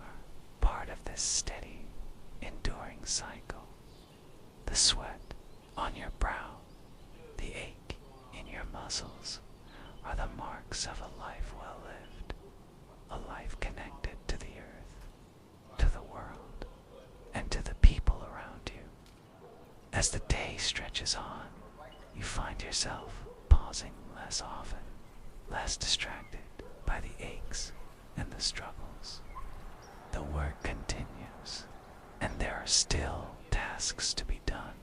are part of this steady, enduring cycle. The sweat on your brow, the ache in your muscles, are the marks of a life well lived, a life connected to the earth, to the world, and to the people around you. As the day stretches on, you find yourself pausing less often, less distracted by the aches and the struggles. The work continues, and there are still tasks to be done,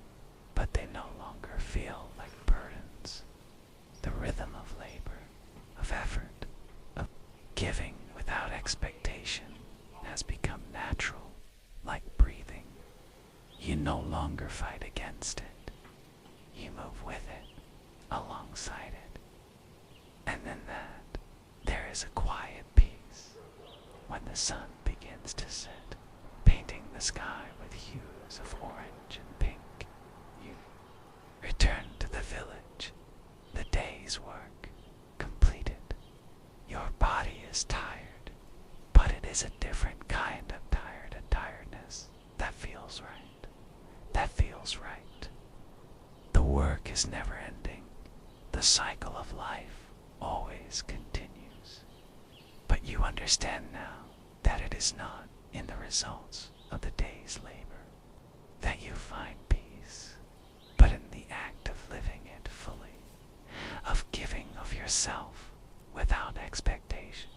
but they no longer feel like burdens. The rhythm of labor, of effort, of giving without expectation has become natural, like breathing. You no longer fight against it. You move with it, alongside it. And in that, there is a quiet peace. When the sun begins to set, painting the sky with hues of orange and pink, you return to the village, the day's work completed. Your body is tired, but it is a different kind of tired, a tiredness that feels right. That feels right. The work is never ending. The cycle of life always continues. But you understand now that it is not in the results of the day's labor that you find peace, but in the act of living it fully, of giving of yourself without expectations,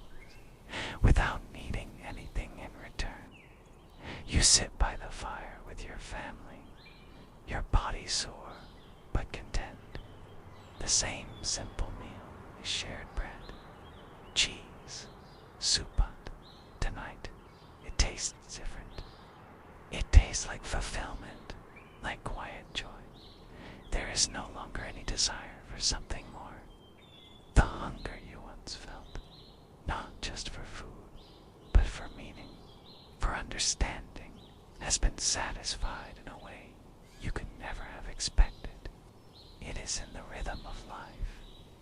without needing anything in return. You sit by the fire with your family, your body sore but content. The same simple meal is shared bread, cheese, soup pot. Tonight, it tastes different. It tastes like fulfillment, like quiet joy. There is no longer any desire for something more. The hunger you once felt, not just for food, but for meaning, for understanding, has been satisfied in a way you could never have expected. It is in the rhythm of life,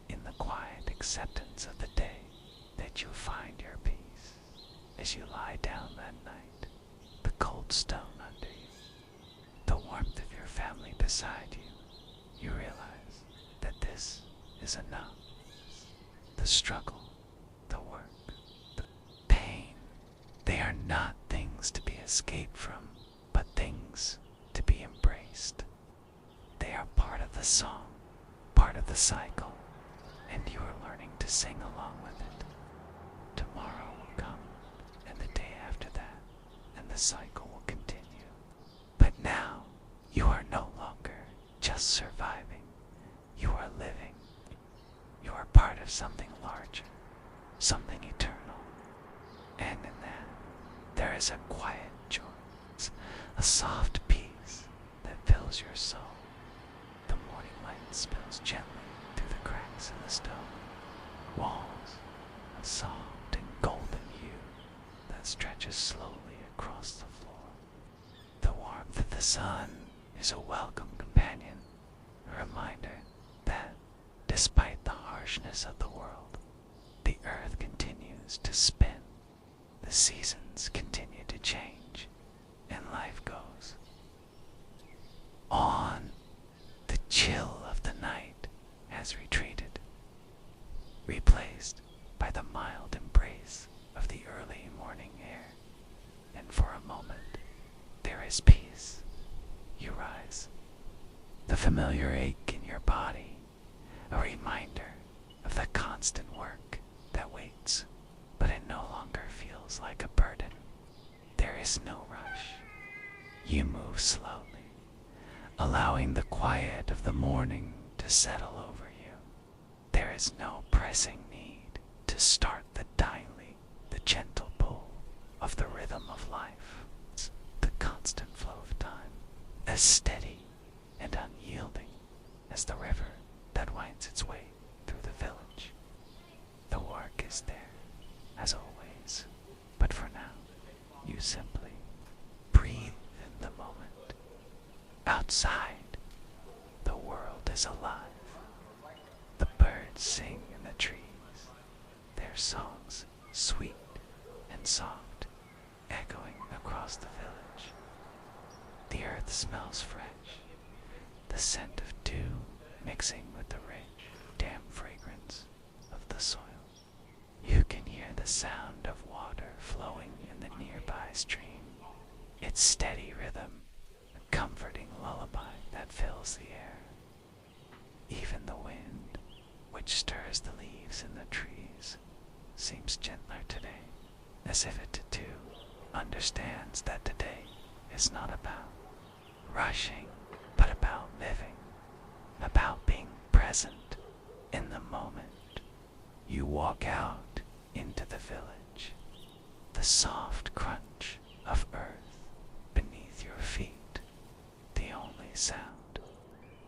in the quiet acceptance of the day, that you find your peace. As you lie down that night, the cold stone under you, the warmth of your family beside you, you realize that this is enough. The struggle, the work, the pain, they are not things to be escaped from, but things to be embraced. They are part of the song, part of the cycle, and you are learning to sing along with it. Tomorrow will come, and the day after that, and the cycle will continue. But now, you are no longer just surviving. You are living. You are part of something larger, something eternal. And in that, there is a quiet joy, a soft peace that fills your soul. The morning light spills gently through the cracks in the stone, walls of soft and golden hue that stretches slowly across the floor. The warmth of the sun is a welcome companion, a reminder that, despite the harshness of the world, the earth continues to spin, the seasons continue to change, and life goes on. The chill of the night has retreated, replaced by the mild embrace of the the early morning air, and for a moment there is peace. You rise, the familiar ache in your body, a reminder of the constant work that waits, but it no longer feels like a burden. There is no rush. You move slowly, allowing the quiet of the morning to settle over you. There is no pressing need to start the gentle pull of the rhythm of life, the constant flow of time, as steady and unyielding as the river that winds its way through the village. The work is there, as always, but for now, you simply breathe in the moment. Outside, the world is alive. The birds sing in the trees, their songs sweet and soft, echoing across the village. The earth smells fresh, the scent of dew mixing with the rich, damp fragrance of the soil. You can hear the sound of water flowing in the nearby stream, its steady rhythm, a comforting lullaby that fills the air. Even the wind, which stirs the leaves in the trees, seems gentler today, as if it too understands that today is not about rushing, but about living, about being present in the moment. You walk out into the village, the soft crunch of earth beneath your feet, the only sound.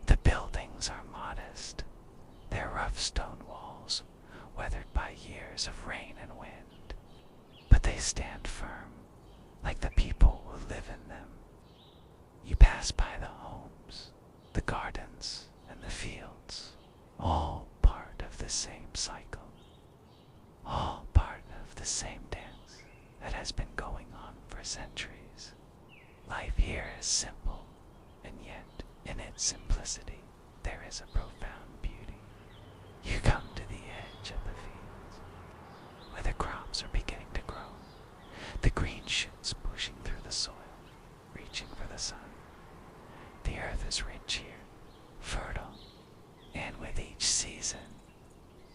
The buildings are modest, their rough stone walls weathered by years of rain and wind, but they stand firm like the people who live in them. You pass by the homes, the gardens, and the fields, all part of the same cycle, all part of the same dance that has been going on for centuries. Life here is simple, and yet in its simplicity there is a profound beauty. You come to the edge of the fields, where the crops are beginning to grow, the green shoots pushing through the soil, reaching for the sun. The earth is rich here, fertile, and with each season,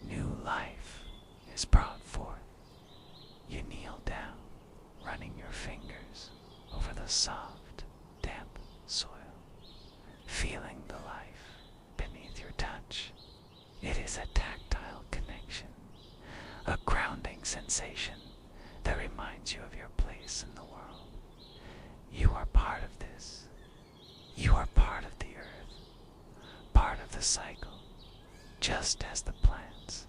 new life is brought forth. You kneel down, running your fingers over the soft, damp soil, feeling the life beneath your touch. It is a tactile connection, a grounding sensation that reminds you of your place in the world. You are part of this. You are part of the earth, part of the cycle, just as the plants,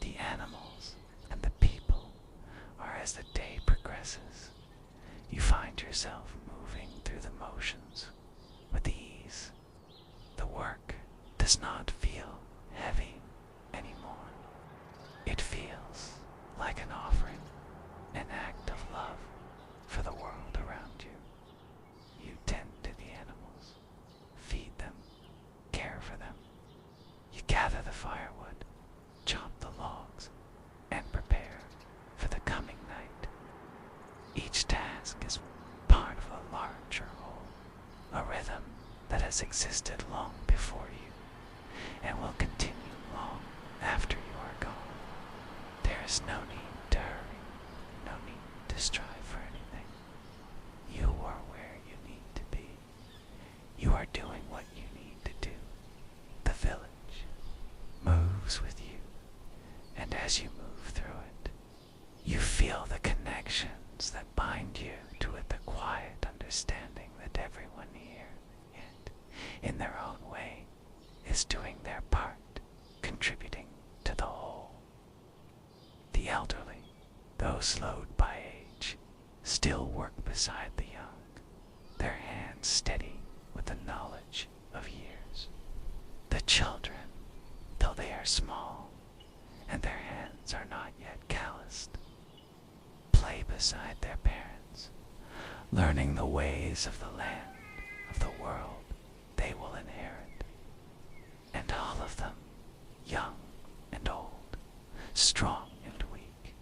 the animals, and the people are as the day progresses. You find yourself moving through the motions with ease. The work does not feel heavy anymore. It feels like an offering, an act of love for the world around you. You tend to the animals, feed them, care for them. You gather the firewood, chop the logs, and prepare for the coming night. Each task is part of a larger whole, a rhythm that has existed long before you and will continue long after you are gone. There is no need to hurry, no need to strive for anything. You are where you need to be. You are doing what you need to do. The village moves with you, and as you move through it, you feel the connections that bind you to it, the quiet understanding that everyone here, and in their own way, is doing their part, contributing to the whole. The elderly, those slowed by age, still work beside the young, their hands steady with the knowledge of years. The children, though they are small, and their hands are not yet calloused, play beside their parents, learning the ways of the land, of the world they will inherit. And all of them, young and old, strong and weak,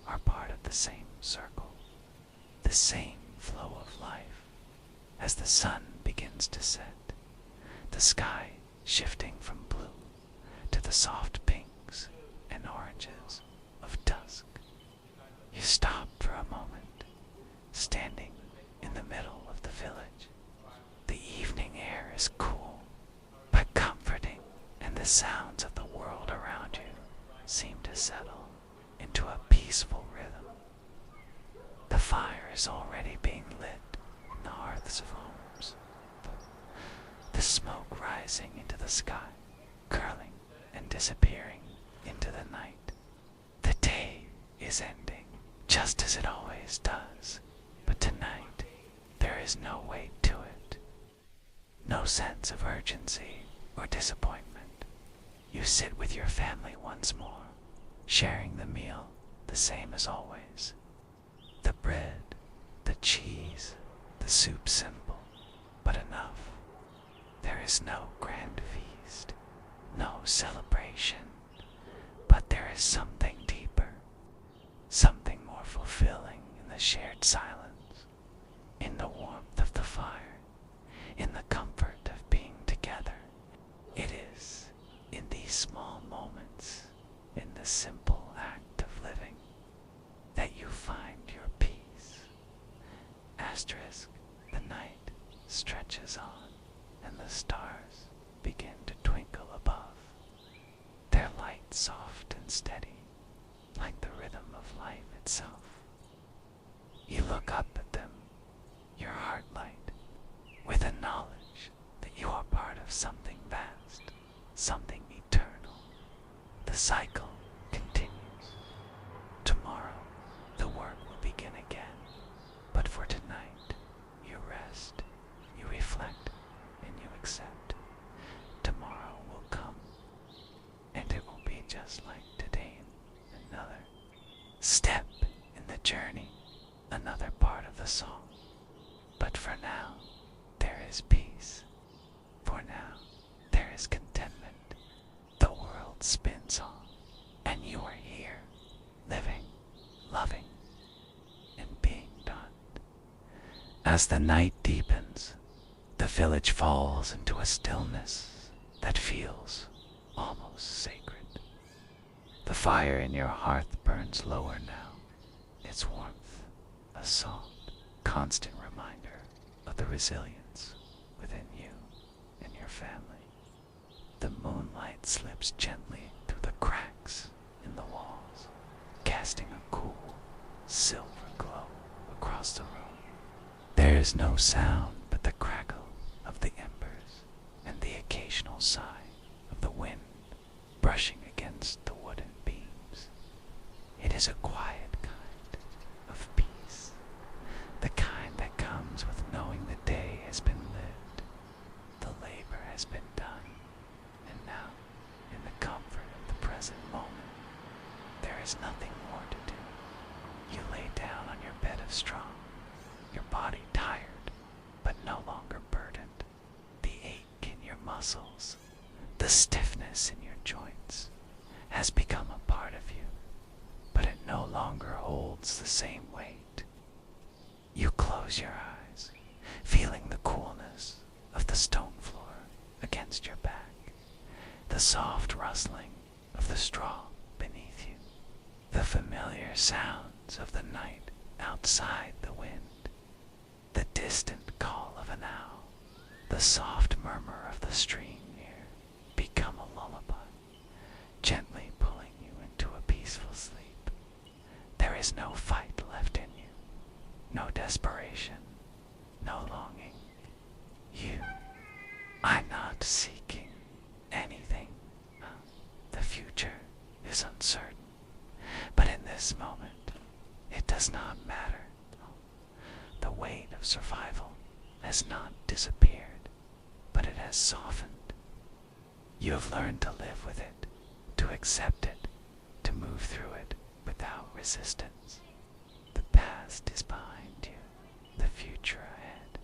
are part of the same circle, the same flow of life. As the sun begins to set, the sky shifting from blue to the soft pinks and oranges of dusk. You stop for a moment, standing in the middle of the village. The evening air is cool, but comforting, and the sounds of the world around you seem to settle into a peaceful rhythm. The fire is already being lit in the hearths of homes, the smoke rising into the sky, curling and disappearing into the night. The day is ending, just as it always does, but tonight there is no weight to it, no sense of urgency or disappointment. You sit with your family once more, sharing the meal the same as always. The bread, the cheese, the soup simple, but enough. There is no grand feast, no celebration, but there is something deeper, something more fulfilling in the shared silence, in the warmth of the fire, in the comfort of being together. It is in these small moments, in the simple act of living, that you find your peace. Asterisk, the night stretches on, and the stars begin to twinkle above, their light soft and steady, like the rhythm of life itself. You look up at them, your heart light, with a knowledge that you are part of something vast, something eternal. The cycle continues. Tomorrow, the work will begin again, but for tonight, you rest, you reflect, and you accept. Tomorrow will come, and it will be just like today, another step in the journey, another part of the song. But for now, there is peace. For now, there is contentment. The world spins on, and you are here, living, loving, and being done. As the night deepens, the village falls into a stillness that feels almost sacred. The fire in your hearth burns lower now, its warmth a soft, constant reminder of the resilience within you and your family. The moonlight slips gently through the cracks in the walls, casting a cool, silver glow across the room. There is no sound but the crackle of the embers and the occasional sigh of the wind brushing against the wooden beams. It is a quiet kind of peace, the kind that comes with knowing the day has been lived, the labor has been done, and now, in the comfort of the present moment, there is nothing more to do. You lay down on your bed of straw, your body tired, but no longer burdened. The ache in your muscles, the stiffness in your joints, has become a part of you, but it no longer holds the same weight. You close your eyes, feeling the coolness of the stone floor against your back, the soft rustling of the straw beneath you, the familiar sounds of the night outside the wind, the distant call of an owl, the soft murmur of the stream near, become a lullaby, gently pulling you into a peaceful sleep. There is no fight left in you, no desperation, no longing. You are not seeking anything. The future is uncertain, but in this moment, it does not matter. The weight of survival has not disappeared, but it has softened. You have learned to live with it, to accept it, to move through it without resistance. The past is behind you, the future ahead,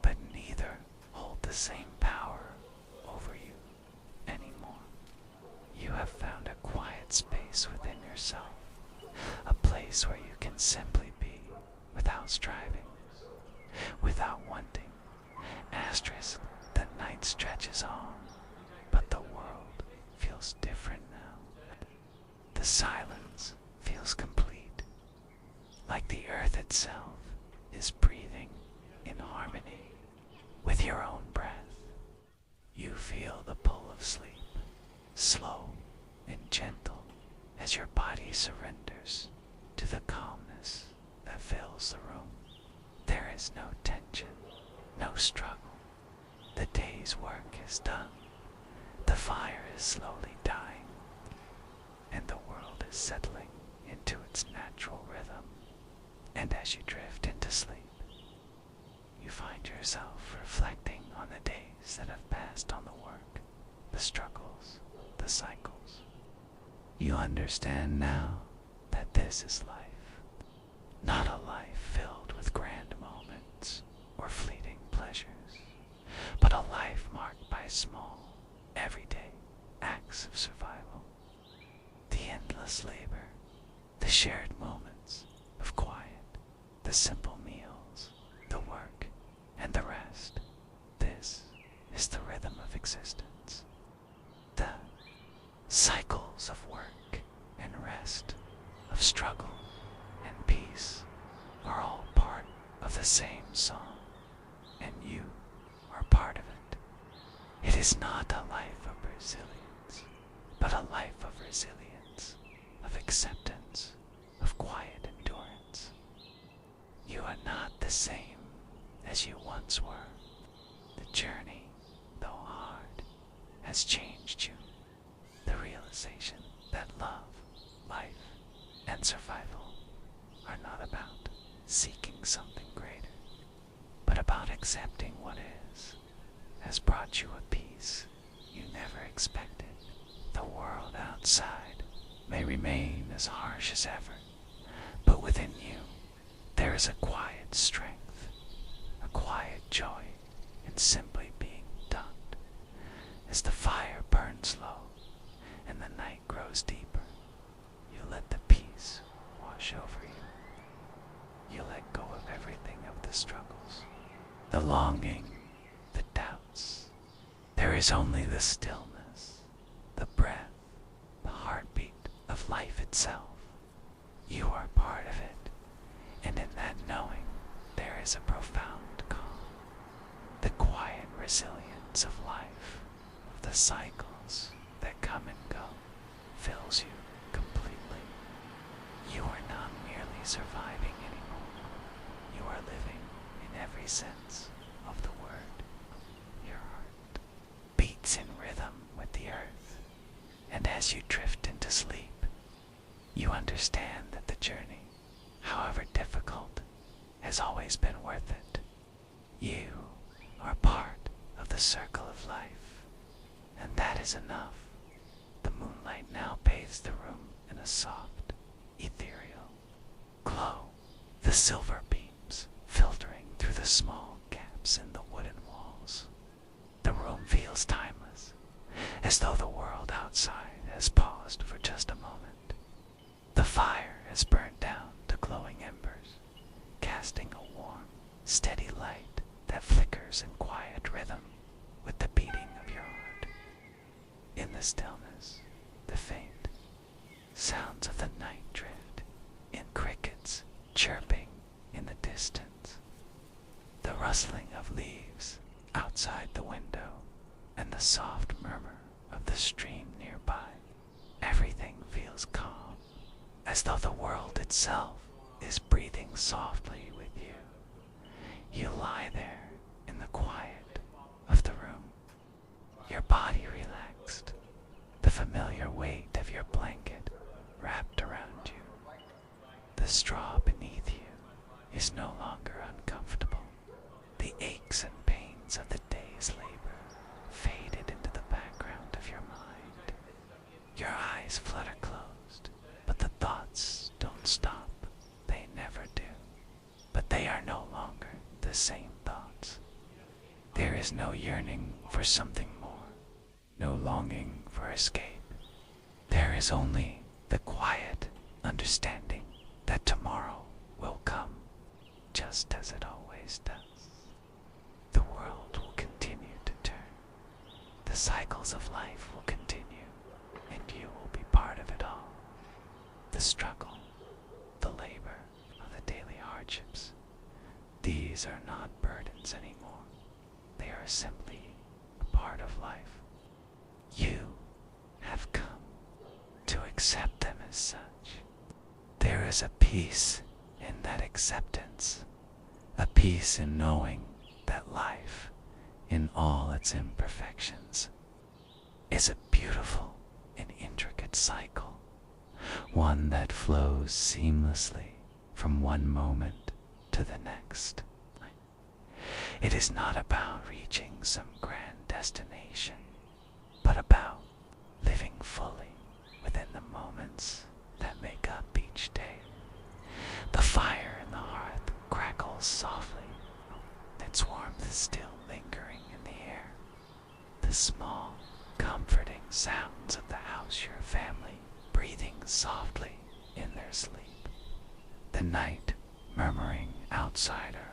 but neither hold the same power over you anymore. You have found a quiet space within yourself, a place where you can can simply be without striving, without wanting. Asterisk, the night stretches on, but the world feels different now. The silence feels complete, like the earth itself is breathing in harmony with your own breath. You feel the pull of sleep, slow and gentle, as your body surrenders to the calmness that fills the room. There is no tension, no struggle. The day's work is done. The fire is slowly dying, and the world is settling into its natural rhythm. And as you drift into sleep, you find yourself reflecting on the days that have passed on the work, the struggles, the cycles. You understand now that this is life. Not a life filled with grand moments or fleeting pleasures, but a life marked by small, everyday acts of survival. The endless labor, the shared moments of quiet, the simple meals, the work, and the rest. This is the rhythm of existence. The cycles of work and rest, of struggle and peace, are all part of the same song, and you are part of it. It is not a life of resilience, but a life of resilience, of acceptance, of quiet endurance. You are not the same as you once were. The journey, though hard, has changed you. The realization that love, life, and survival are not about seeking something greater, but about accepting what is, has brought you a peace you never expected. The world outside may remain as harsh as ever, but within you there is a quiet strength, a quiet joy in simply being done. As the fire burns low and the night grows deeper, you let the peace wash over you. You let go of everything of the struggles, the longing, the doubts. There is only the stillness, the breath, the heartbeat of life itself. You are part of it, and in that knowing there is a profound calm. The quiet resilience of life, of the cycles that come and go, fills you completely. You are not merely surviving anymore. You are living in every sense of the word. Your heart beats in rhythm with the earth, and as you drift into sleep, you understand that the journey, however difficult, has always been worth it. You are part of the circle of life, and that is enough. The moonlight now bathes the room in a soft, ethereal glow, the silver beams filtering through the small gaps in the wooden walls. The room feels timeless, as though the world outside has paused for just a moment. The fire has burned down to glowing embers, casting a warm, steady light that flickers in quiet rhythm with the beating of your heart. In the stillness, the faint sounds of the night drift in crickets chirping in the distance, the rustling of leaves outside the window, and the soft murmur of the stream nearby. Everything feels calm, as though the world itself is breathing softly with you. You lie there in the quiet of the room, your body relaxed, the familiar weight of your blanket wrapped around you. The straw beneath you is no longer uncomfortable. The aches and pains of the day's labor faded into the background of your mind. Your eyes flutter closed, but the thoughts don't stop. They never do. But they are no longer the same thoughts. There is no yearning for something more, no longing for escape. There is only the quiet understanding that tomorrow just as it always does. The world will continue to turn. The cycles of life will continue, and you will be part of it all. The struggle, the labor of the daily hardships, these are not burdens anymore. They are simply a part of life. You have come to accept them as such. There is a peace in that acceptance, a peace in knowing that life, in all its imperfections, is a beautiful and intricate cycle, one that flows seamlessly from one moment to the next. It is not about reaching some grand destination, but about living fully within the moments that make up each day. The fire in the hearth crackles softly, its warmth still lingering in the air. The small, comforting sounds of the house, your family breathing softly in their sleep. The night murmuring outside her,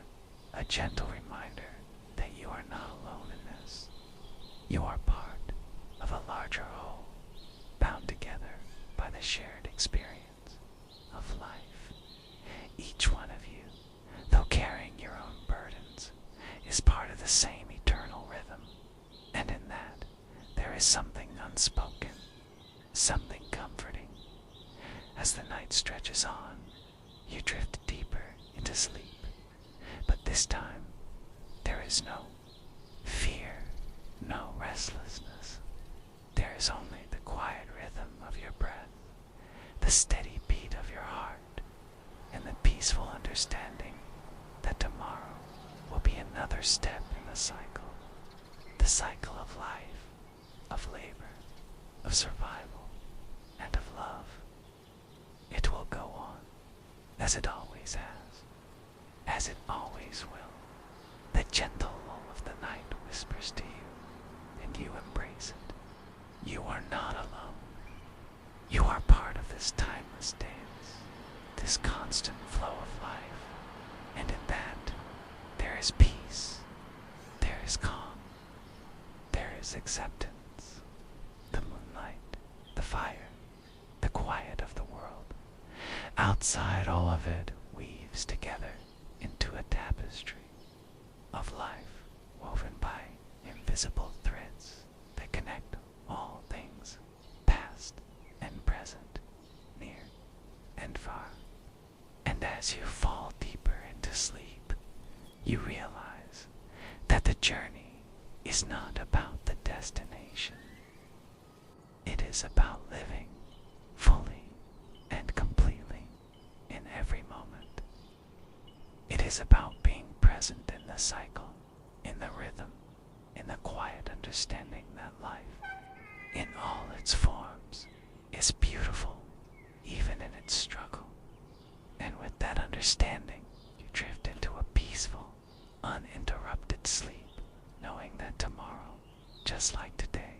a gentle reminder that you are not alone in this. You are part of a larger whole, bound together by the shared experience of life. Each one of you, though carrying your own burdens, is part of the same eternal rhythm, and in that there is something unspoken, something comforting. As the night stretches on, you drift deeper into sleep, but this time there is no fear, no restlessness. There is only the quiet rhythm of your breath, the steady beat of your heart, and the peaceful understanding that tomorrow will be another step in the cycle of life, of labor, of survival, and of love. It will go on, as it always has, as it always will. The gentle lull of the night whispers to you, and you embrace it. You are not alone. You are part of this timeless dance, this constant flow of life, and in that there is peace, there is calm, there is acceptance. The moonlight, the fire, the quiet of the world. Outside all of it weaves together into a tapestry of life woven by invisible threads that connect all things, past and present, near and far. And as you fall deeper into sleep, you realize that the journey is not about the destination. It is about living fully and completely in every moment. It is about being present in the cycle, in the rhythm, in the quiet understanding that life, in all its forms, is beautiful, even in its struggle. And with that understanding, you drift into a peaceful, uninterrupted sleep, knowing that tomorrow, just like today,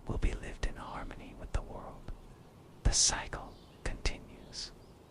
will be lived in harmony with the world. The cycle